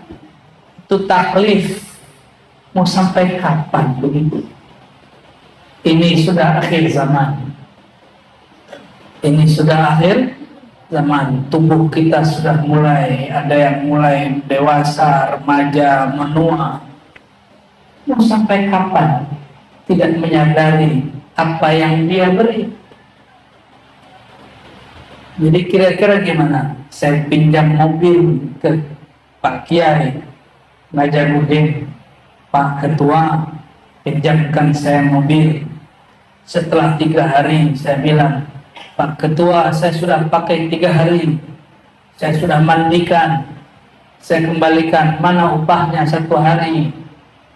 Itu taklif. Mau sampai kapan begitu? Ini sudah akhir zaman. Ini sudah akhir zaman. Tubuh kita sudah mulai, ada yang mulai dewasa, remaja, menua. Mau sampai kapan tidak menyadari apa yang dia beri? Jadi kira-kira gimana? Saya pinjam mobil ke Pak Kiai Najamuddin, Pak Ketua, pinjamkan saya mobil. Setelah 3 hari saya bilang, Pak Ketua, saya sudah pakai 3 hari, saya sudah mandikan, saya kembalikan. Mana upahnya 1 hari,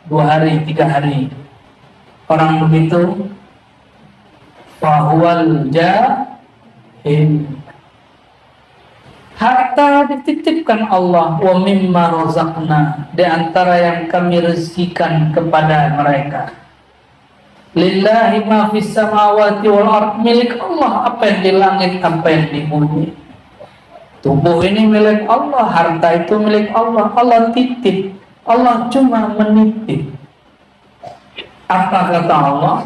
2 hari, 3 hari? Orang begitu fahuwal jahil. Harta dititipkan Allah, wa mimma razaqna, di antara yang kami rezekikan kepada mereka. Lillahi ma fis samawati wal ard, milik Allah apa yang di langit, apa yang di bumi. Tubuh ini milik Allah, harta itu milik Allah. Allah titip, Allah cuma menitip. Apa kata Allah?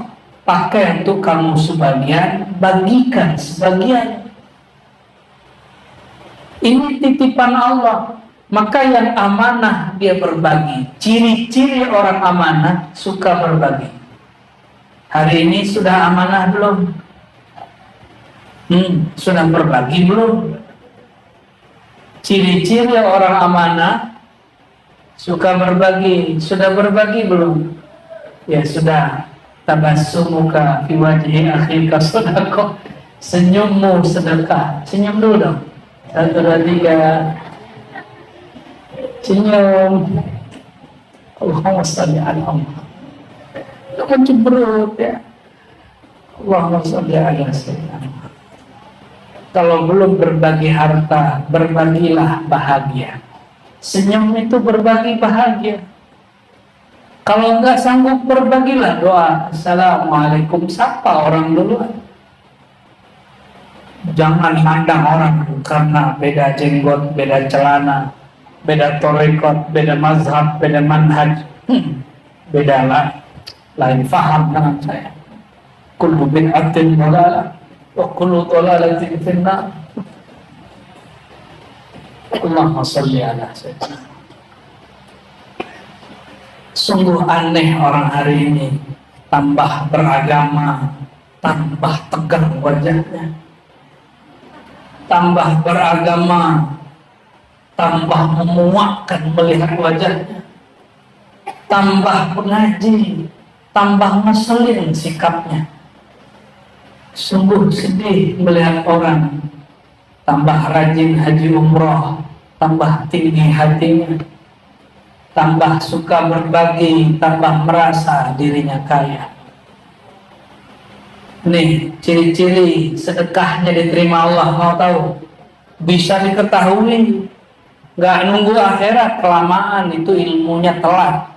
Pakai untuk kamu sebagian, bagikan sebagian. Ini titipan Allah. Maka yang amanah dia berbagi. Ciri-ciri orang amanah suka berbagi. Hari ini sudah amanah belum? Sudah berbagi belum? Ciri-ciri orang amanah suka berbagi. Sudah berbagi belum? Ya sudah. Tabassumuka fi wajhi akhika sedekah. Senyummu sedekah. Senyum dulu dong. 1, 2, 3. Senyum. Allahumma shalli ala Muhammad. Kamu cemberut ya. Allahumma shalli ala sayyidina. Kalau belum berbagi harta, berbagilah bahagia. Senyum itu berbagi bahagia. Kalau enggak sanggup, berbagilah doa. Assalamualaikum, sapa orang duluan. Jangan mandang orang karena beda jenggot, beda celana, beda torikot, beda mazhab, beda manhaj. Beda lah. Lain faham dengan saya. Kullu bid'atin dhalalah wa kullu dhalalatin finnar. Allahumma shalli ala sayyidina. Sungguh aneh orang hari ini. Tambah beragama, tambah tegang wajahnya. Tambah beragama, tambah memuakkan melihat wajahnya. Tambah mengaji, tambah ngeselin sikapnya. Sungguh sedih melihat orang tambah rajin haji umroh, tambah tinggi hatinya, tambah suka berbagi, tambah merasa dirinya kaya. Nih ciri-ciri sedekahnya diterima Allah, mau tahu? Bisa diketahui, nggak nunggu akhirat kelamaan, itu ilmunya telat.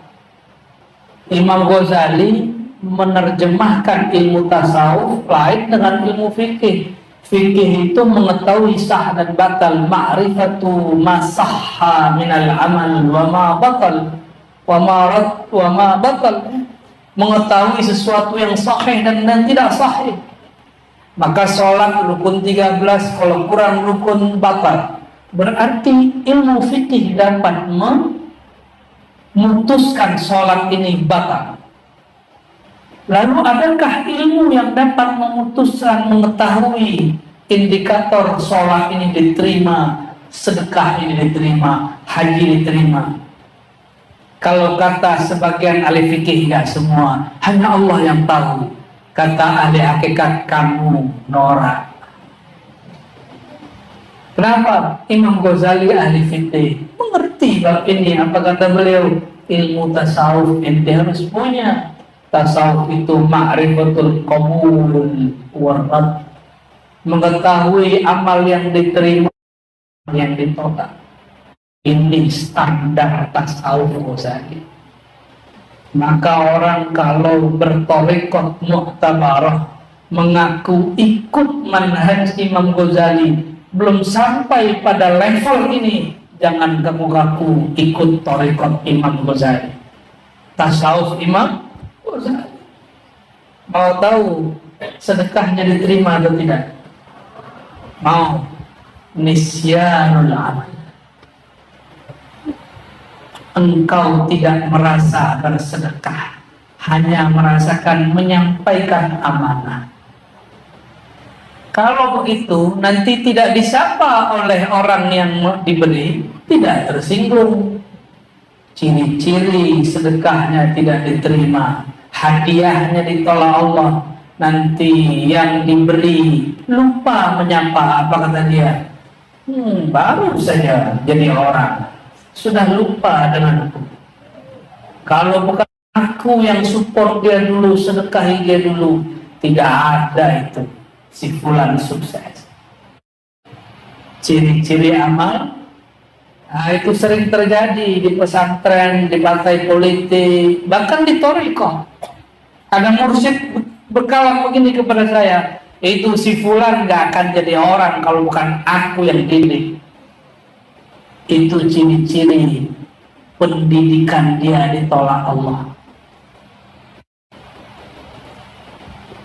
Imam Ghazali menerjemahkan ilmu tasawuf lain dengan ilmu fikih. Fikih itu mengetahui sah dan batal, ma'rifatu ma sahha minal amal wa ma batal wa ma rad wa ma batal, mengetahui sesuatu yang sahih dan tidak sahih. Maka sholat rukun 13, kalau kurang rukun batal. Berarti ilmu fikih dapat memutuskan sholat ini batal. Lalu adakah ilmu yang dapat memutuskan, mengetahui indikator sholat ini diterima, sedekah ini diterima, haji diterima? Kalau kata sebagian ahli fikih, nggak semua, hanya Allah yang tahu. Kata ahli hakikat, kamu norak. Kenapa? Imam Ghazali ahli fikih mengerti bab ini. Apa kata beliau? Ilmu tasawuf ente harus punya. Tasawuf itu ma'rifatul qabul warad, mengetahui amal yang diterima, yang ditolak. Ini standar tasawuf Ghazali. Maka orang kalau bertorikot mu'tabarah, mengaku ikut manhaj Imam Ghazali, belum sampai pada level ini, jangan kamu ngaku ikut torikot Imam Ghazali, tasawuf Imam Ghazali. Mau tahu sedekahnya diterima atau tidak? Mau? Nisyanul amal. Engkau tidak merasa bersedekah, hanya merasakan menyampaikan amanah. Kalau begitu, nanti tidak disapa oleh orang yang diberi, tidak tersinggung. Ciri-ciri sedekahnya tidak diterima, hadiahnya ditolak Allah. Nanti yang diberi lupa menyapa. Apa kata dia? Baru saja jadi orang, sudah lupa denganku. Kalau bukan aku yang support dia dulu, sedekahi dia dulu, tidak ada itu si fulan sukses. Ciri-ciri amal, nah, itu sering terjadi di pesantren, di partai politik, bahkan di thariqah. Ada mursyid berkalam begini kepada saya, itu si fulan gak akan jadi orang kalau bukan aku yang didik. Itu ciri-ciri pendidikan dia ditolak Allah.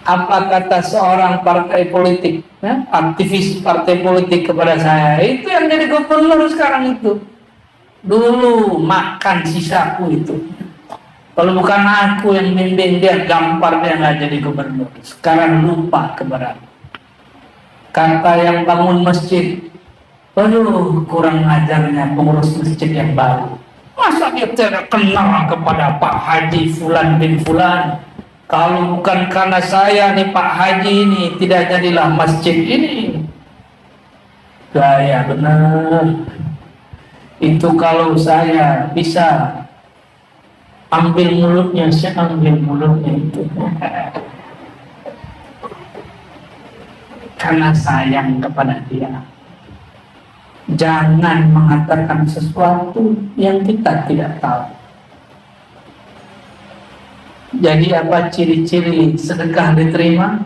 Apa kata seorang partai politik, aktivis partai politik kepada saya, itu yang jadi gubernur sekarang itu. Dulu makan sisaku itu. Kalau bukan aku yang bimbing dia, gampar dia nggak jadi gubernur. Sekarang lupa kebenaran. Kata yang bangun masjid, aduh kurang ajarnya pengurus masjid yang baru. Masa dia tidak kenal kepada Pak Haji Fulan bin Fulan? Kalau bukan karena saya nih Pak Haji ini, tidak jadilah masjid ini. Gaya benar. Itu kalau saya bisa ambil mulutnya, saya ambil mulutnya itu. Karena sayang kepada dia. Jangan mengatakan sesuatu yang kita tidak tahu. Jadi apa ciri-ciri sedekah diterima?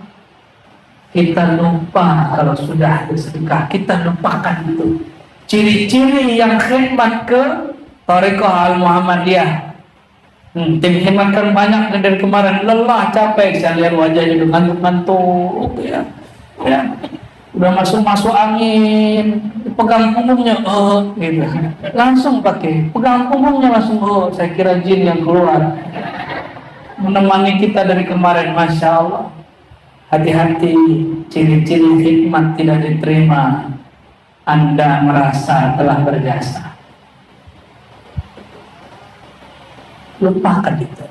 Kita lupa kalau sudah bersedekah, kita lupakan itu. Ciri-ciri yang khidmat ke Thariqah Al-Muhammadiyah. Tim khidmat kan banyak dari kemarin, lelah, capek, saya lihat wajahnya ngantuk-ngantuk ya. Udah masuk angin, pegang punggungnya, gitu. Langsung pakai, pegang punggungnya langsung, saya kira jin yang keluar. Menemani kita dari kemarin, Masya Allah. Hati-hati, ciri-ciri hikmat tidak diterima, Anda merasa telah berjasa. Lupakan itu.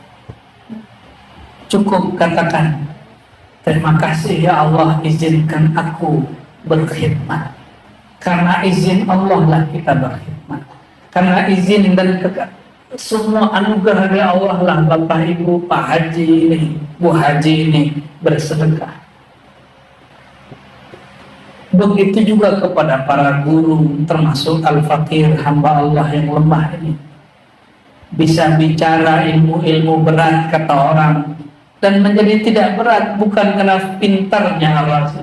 Cukup katakan, Terima kasih ya Allah, izinkan aku berkhidmat. Karena izin Allah lah kita berkhidmat. Karena izin dan semua anugerah dari Allah lah Bapak Ibu, Pak Haji ini, Bu Haji ini bersedekah. Begitu juga kepada para guru, termasuk Al-Fakir, hamba Allah yang lemah ini. Bisa bicara ilmu-ilmu berat kata orang, dan menjadi tidak berat bukan karena pintarnya Allah,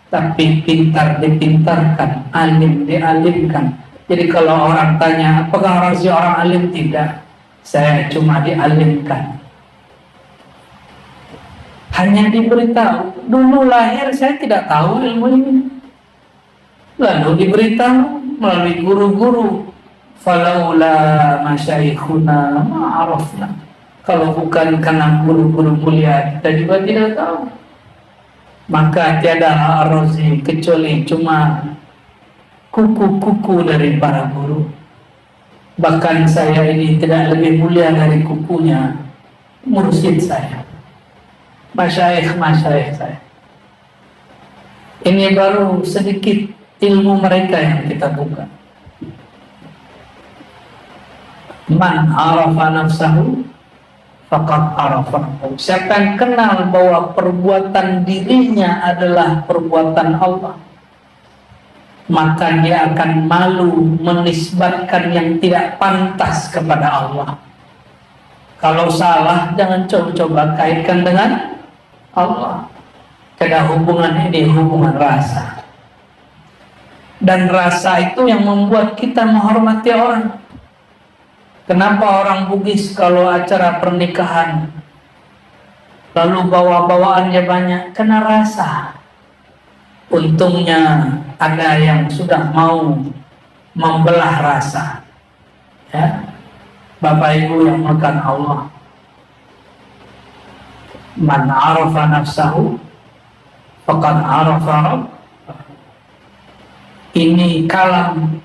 tapi pintar dipintarkan, alim dialimkan. Jadi kalau orang tanya, apakah orang si orang alim? Tidak, saya cuma dialimkan. Hanya diberitahu. Dulu lahir saya tidak tahu ilmu ini, lalu diberitahu melalui guru-guru. Falaula masyaikhuna ma'arafna. Kalau bukan karena guru-guru mulia, kita juga tidak tahu. Maka tiada arazi kecuali cuma kuku-kuku dari para guru. Bahkan saya ini tidak lebih mulia dari kukunya mursyid saya, masyaikh saya. Ini baru sedikit ilmu mereka yang kita buka. Man arafa nafsahu faqad arafa rabbahu. Siapa yang kenal bahwa perbuatan dirinya adalah perbuatan Allah, maka dia akan malu menisbatkan yang tidak pantas kepada Allah. Kalau salah, jangan coba-coba kaitkan dengan Allah. Karena hubungan ini hubungan rasa, dan rasa itu yang membuat kita menghormati orang. Kenapa orang Bugis kalau acara pernikahan lalu bawa-bawaannya banyak? Karena rasa. Untungnya ada yang sudah mau membelah rasa, ya. Bapak Ibu yang makan Allah, man arafa nafsahu faqad arafa rabb. Ini kalam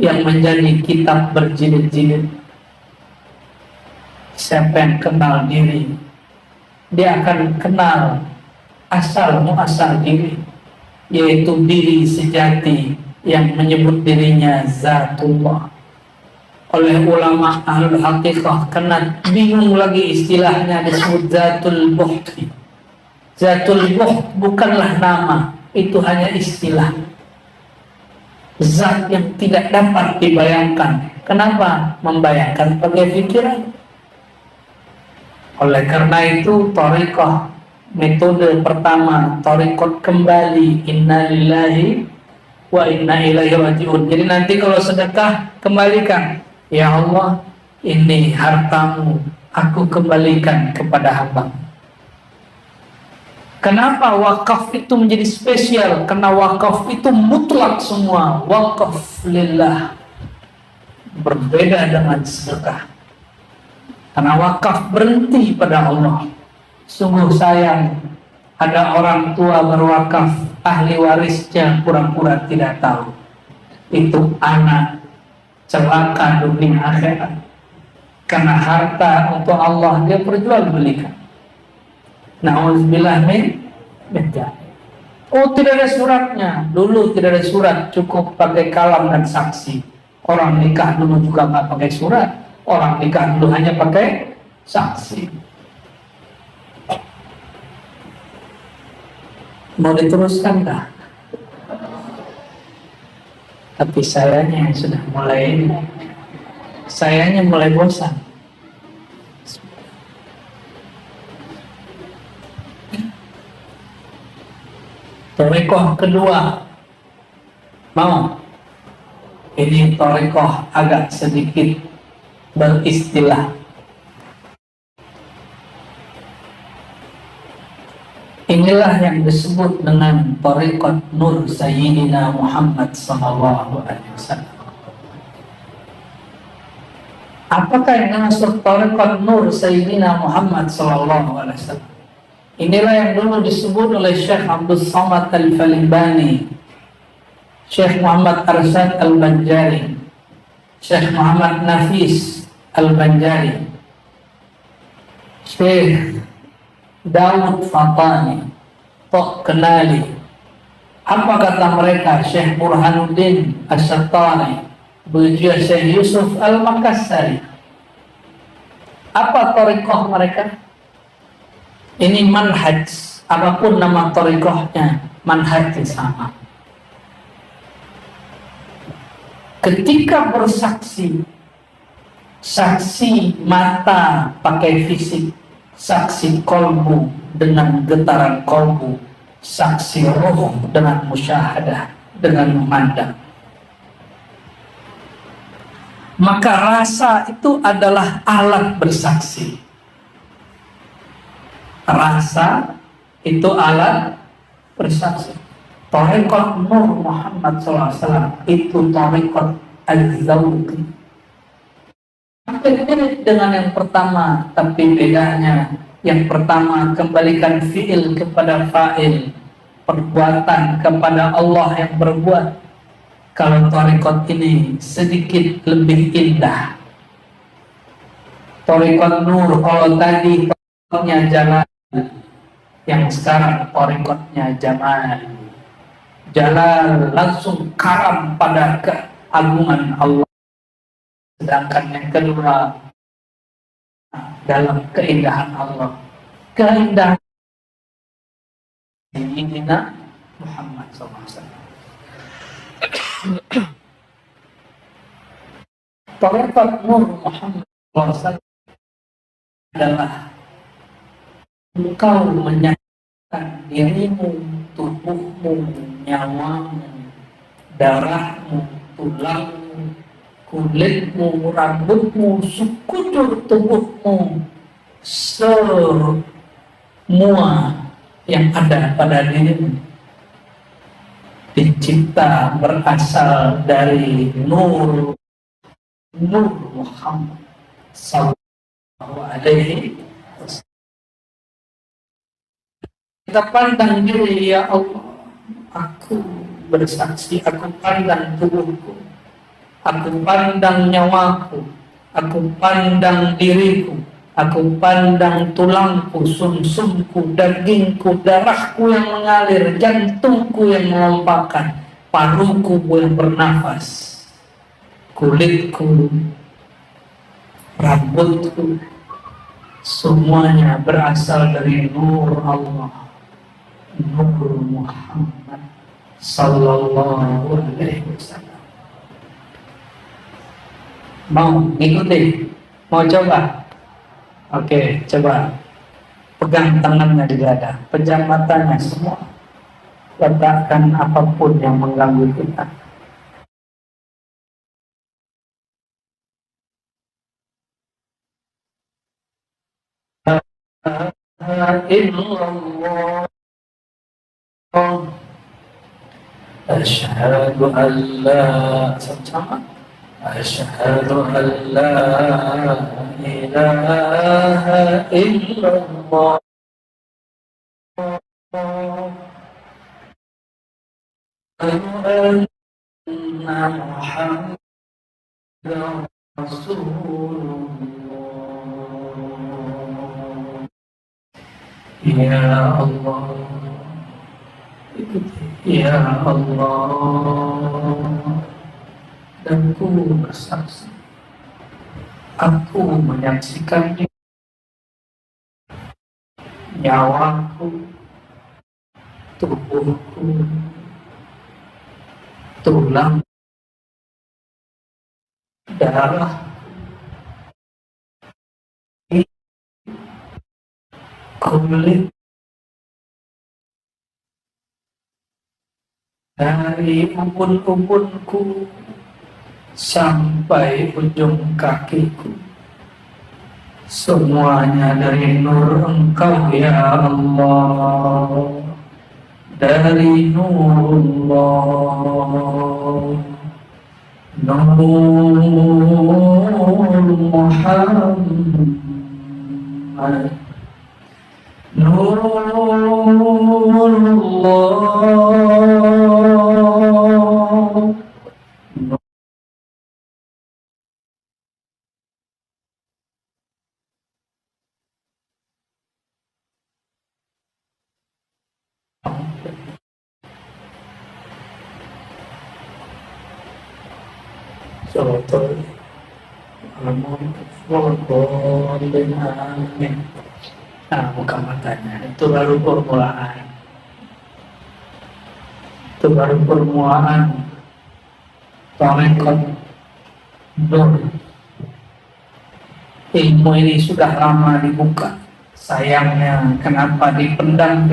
yang menjadi kitab berjilid-jilid. Siapa yang kenal diri, dia akan kenal asal muasal diri, yaitu diri sejati yang menyebut dirinya Zatullah. Oleh ulama ahlul haqiqah kena bingung lagi istilahnya disebut Zatul Buhti. Zatul Buht bukanlah nama, itu hanya istilah. Zat yang tidak dapat dibayangkan. Kenapa? Membayangkan pakai pikiran. Oleh karena itu thariqah, metode pertama, thariqat kembali, inna lillahi wa inna ilaihi raji'un. Jadi nanti kalau sedekah, kembalikan, ya Allah, ini hartamu, aku kembalikan kepada hamba. Kenapa wakaf itu menjadi spesial? Karena wakaf itu mutlak semua. Wakaf lillah. Berbeda dengan sedekah. Karena wakaf berhenti pada Allah. Sungguh sayang, ada orang tua berwakaf, ahli warisnya pura-pura tidak tahu. Itu anak celaka dunia akhirat. Karena harta untuk Allah dia perjualbelikan. Na'udzubillah min dzalik. Oh, tidak ada suratnya. Dulu tidak ada surat, cukup pakai kalam dan saksi. Orang nikah dulu juga nggak pakai surat. Orang nikah dulu hanya pakai saksi. Mau diteruskan kah? Tapi sayanya yang sudah mulai, sayanya mulai bosan. Thariqah kedua, mau? Ini thariqah agak sedikit beristilah. Inilah yang disebut dengan thariqat Nur Sayyidina Muhammad sallallahu alaihi wasallam. Apakah yang dimaksud thariqat Nur Sayyidina Muhammad sallallahu alaihi wasallam? Inilah yang dulu disebut oleh Syekh Abdul Samad Al-Falibani, Syekh Muhammad Arsyad Al-Banjari, Syekh Muhammad Nafis Al-Banjari, Syekh Daud Fatani, Tok kenali. Apa kata mereka? Syekh Burhanuddin As-Sattani, begitu Syekh Yusuf Al-Makassari. Apa thariqah mereka? Ini manhaj, apapun nama thariqahnya, manhajnya sama. Ketika bersaksi, saksi mata pakai fisik, saksi kolbu dengan getaran kolbu, saksi roh dengan musyahadah, dengan memandang. Maka rasa itu adalah alat bersaksi. Rasa itu alat bersaksi. Thariqat Nur Muhammad SAW itu thariqat al-zawqi. Hampir mirip dengan yang pertama, tapi bedanya yang pertama kembalikan fi'il kepada fa'il, perbuatan kepada Allah yang berbuat. Kalau thariqat ini sedikit lebih indah. Thariqat Nur, kalau tadi thariqatnya jalan, yang sekarang thariqatnya jamal. Jalal langsung karam pada keagungan Allah. Sedangkan yang kedua dalam keindahan Allah. Keindahan Sayyidina Muhammad SAW. Thariqat Nur Muhammad SAW adalah engkau menyatakan dirimu, tubuhmu, nyawamu, darahmu, tulangmu, kulitmu, rambutmu, sekujur tubuhmu, semua yang ada pada dirimu dicipta berasal dari Nur Muhammad sallallahu alaihi wasallam. Kita pandang diri, ya Allah, aku bersaksi, aku pandang tubuhku, aku pandang nyawaku, aku pandang diriku, aku pandang tulangku, sumsumku, dagingku, darahku yang mengalir, jantungku yang melompakkan, paruku yang bernafas, kulitku, rambutku, semuanya berasal dari nur Allah, Nur Muhammad sallallahu alaihi wasallam. Mau ikuti? Mau coba? Oke, coba. Pegang tangannya di dada, pejam matanya semua. Letakkan apapun yang mengganggu kita. Illallah. Asyhadu an la sama. Asyhadu an la ilaha illallah. Anna Muhammadan Rasulullah. Ya Allah, ya Allah, dan ku bersaksi, aku menyaksikan nyawaku, tubuhku, tulang, darah, kulit, dari ubun-ubunku sampai ujung kakiku, semuanya dari nur Engkau ya Allah, dari Nurullah, Nur Muhammad, Nurullah. Suratul Al-Mulk Amin. Nah, buka matanya. Itu baru permulaan. Itu baru permulaan. Tarekat Nur. Ilmu ini sudah lama dibuka. Sayangnya kenapa dipendam.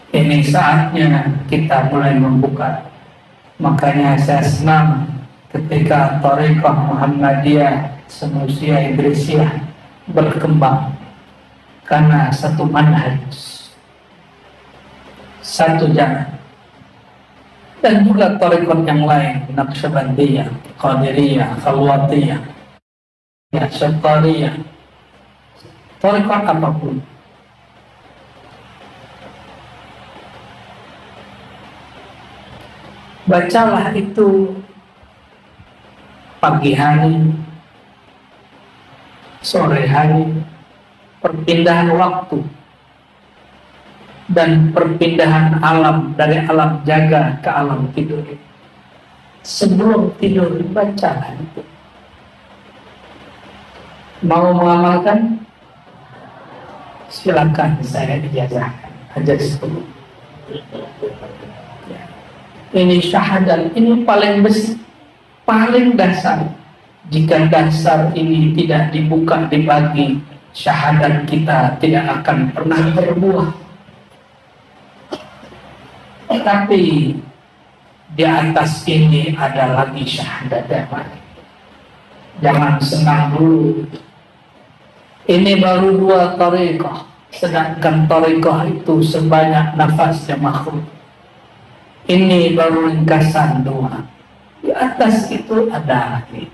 Ini saatnya kita mulai membuka. Makanya saya senang ketika Tarekat Muhammadiyah Sanusia Idrisiyah berkembang karena satu manhaj, satu jalan. Dan juga tarekat yang lain, Naqsyabandiyah, Qadiriyah, Khalwatiyah, Syattariyah, tarekat apapun. Bacalah itu pagi hari, sore hari, perpindahan waktu dan perpindahan alam dari alam jaga ke alam tidur. Sebelum tidur bacalah itu. Mau mengamalkan? Silakan, saya ijazahkan. Ajar sebelum. Ini syahadat, ini paling besar, paling dasar. Jika dasar ini tidak dibuka dibagi, syahadat kita tidak akan pernah berbuah. Tapi di atas ini ada lagi syahadat yang lain. Jangan senang dulu. Ini baru 2 tarekat, sedangkan tarekat itu sebanyak nafasnya makhluk. Ini baru ringkasan 2. Di atas itu ada lagi.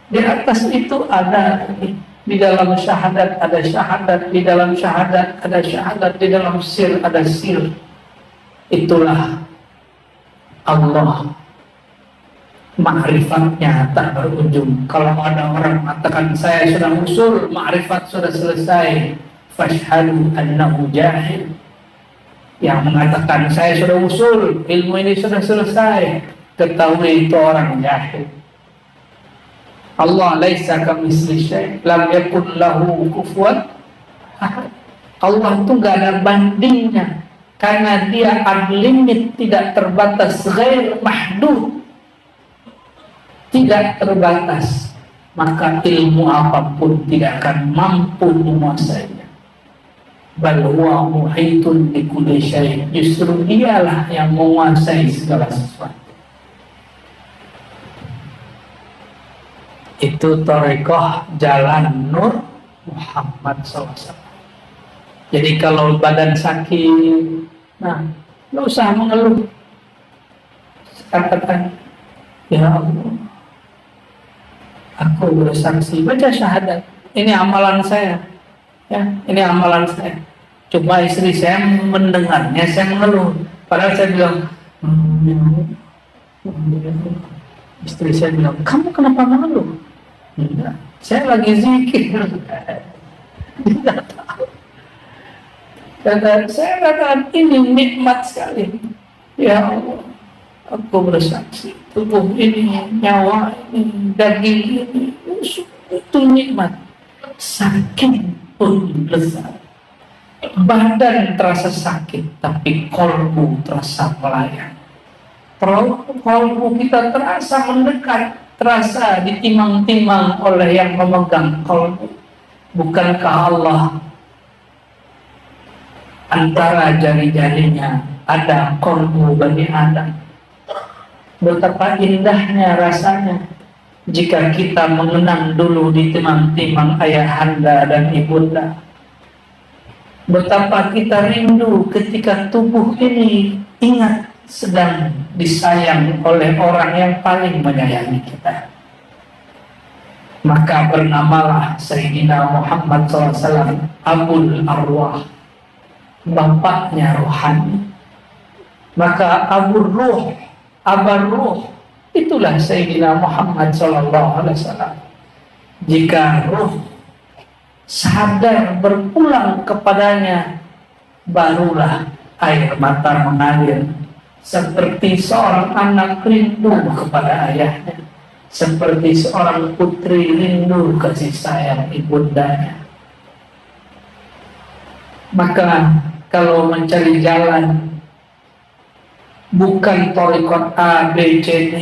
Di atas itu ada lagi. Di dalam syahadat ada syahadat, di dalam syahadat ada syahadat, di dalam sir ada sir. Itulah Allah. Ma'rifatnya tak berujung. Kalau ada orang mengatakan saya sudah usul, ma'rifat sudah selesai, fashhadu annahu jahil. Yang mengatakan saya sudah usul, ilmu ini sudah selesai, ketahui itu orang jahil. Allah laisa kamitslihi syai', lam yakun lahu kufuwan ahad. Allah itu gak ada bandingnya, karena dia unlimited, tidak terbatas, ghair mahdud, tidak terbatas. Maka ilmu apapun tidak akan mampu menguasainya. Bal huwa muhitun bi kulli syai', justru dialah yang menguasai segala sesuatu. Itu tarekat jalan Nur Muhammad SAW. Jadi kalau badan sakit, nah, nggak usah mengeluh. Katakan, ya Allah, aku bersaksi, baca syahadat. Ini amalan saya. Ya, ini amalan saya. Cuma istri saya mendengarnya, saya mengeluh. Padahal saya bilang, istri saya bilang, kamu kenapa mengeluh? Enggak, saya lagi zikir. Tidak tahu. Dan saya katakan ini nikmat sekali. Ya Allah, aku bersaksi, tubuh ini, nyawa ini, daging ini, itu nikmat. Sakit pun lezat. Badan terasa sakit, tapi kolbu terasa melayang. Kolbu kita terasa mendekat, terasa ditimang-timang oleh yang memegang kolbu. Bukankah Allah antara jari-jarinya ada kolbu Bani Adam? Betapa indahnya rasanya jika kita mengenang dulu ditimang-timang ayahanda dan ibunda. Betapa kita rindu ketika tubuh ini ingat sedang disayang oleh orang yang paling menyayangi kita. Maka bernamalah Sayyidina Muhammad SAW Abul Arwah, bapaknya rohani. Maka Abul Ruh, Abar Ruh, itulah Sayyidina Muhammad SAW. Jika ruh sadar berpulang kepadanya, barulah air mata mengalir seperti seorang anak rindu kepada ayahnya. seperti seorang putri rindu kasih sayang ibundanya. Maka kalau mencari jalan, bukan torikot A, B, C, D.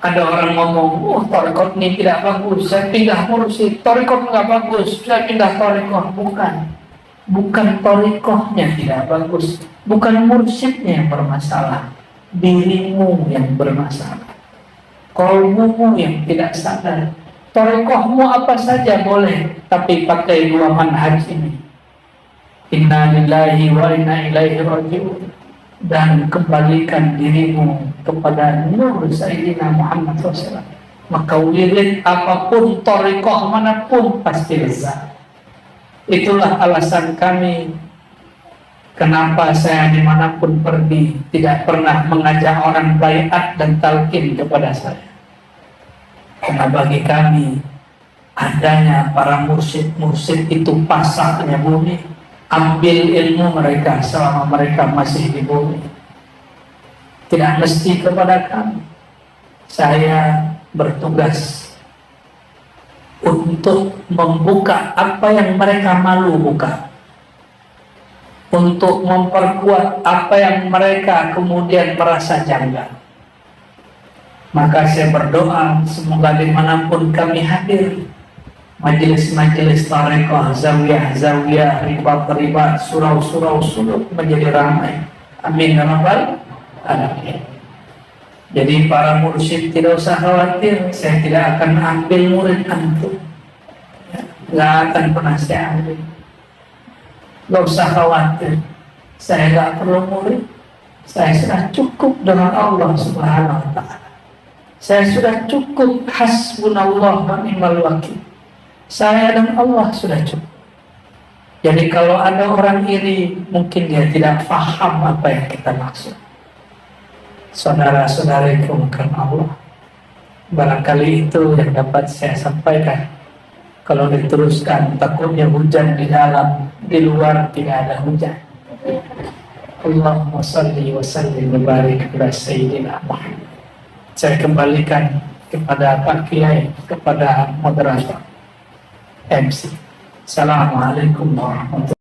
Ada orang ngomong, oh torikot ini tidak bagus, saya pindah mursyid. Torikot nggak bagus, saya pindah torikot. Bukan torikohnya tidak bagus, bukan mursyidnya yang bermasalah, dirimu yang bermasalah, kalbumu yang tidak sadar. Torikohmu apa saja boleh, tapi pakai dua manhaj ini. Inna lillahi wa inna ilaihi raji'un. Dan kembalikan dirimu kepada Nur Sayyidina Muhammad SAW. Maka wirid apapun, torikoh manapun pasti lezat. Itulah alasan kami kenapa saya dimanapun pergi tidak pernah mengajak orang baiat dan talqin kepada saya. Karena bagi kami adanya para mursyid itu pasarnya bumi. Ambil ilmu mereka selama mereka masih di bumi. Tidak mesti kepada kami. Saya bertugas untuk membuka apa yang mereka malu buka, untuk memperkuat apa yang mereka kemudian merasa janggal. Maka saya berdoa semoga dimanapun kami hadir, majelis-majelis tarekat, zawiyah-zawiyah, ribat-ribat, surau-surau suluk menjadi ramai. Amin ya rabbal alamin. Jadi para mursyid tidak usah khawatir, saya tidak akan ambil murid antum, nggak akan pernah saya ambil. Nggak usah khawatir, saya nggak perlu murid, saya sudah cukup dengan Allah Subhanahu Wa Taala. Saya sudah cukup, hasbunallah wa ni'mal wakil. Saya dan Allah sudah cukup. Jadi kalau ada orang iri, mungkin dia tidak paham apa yang kita maksud. Saudara-saudariku karena Allah, barangkali itu yang dapat saya sampaikan. Kalau diteruskan, takutnya hujan di dalam, di luar tidak ada hujan. Allahumma salli wa sallim wa barik ala Sayyidina Muhammad. Saya kembalikan kepada Pak Kiai, kepada moderator MC. Assalamualaikum warahmatullahi wabarakatuh.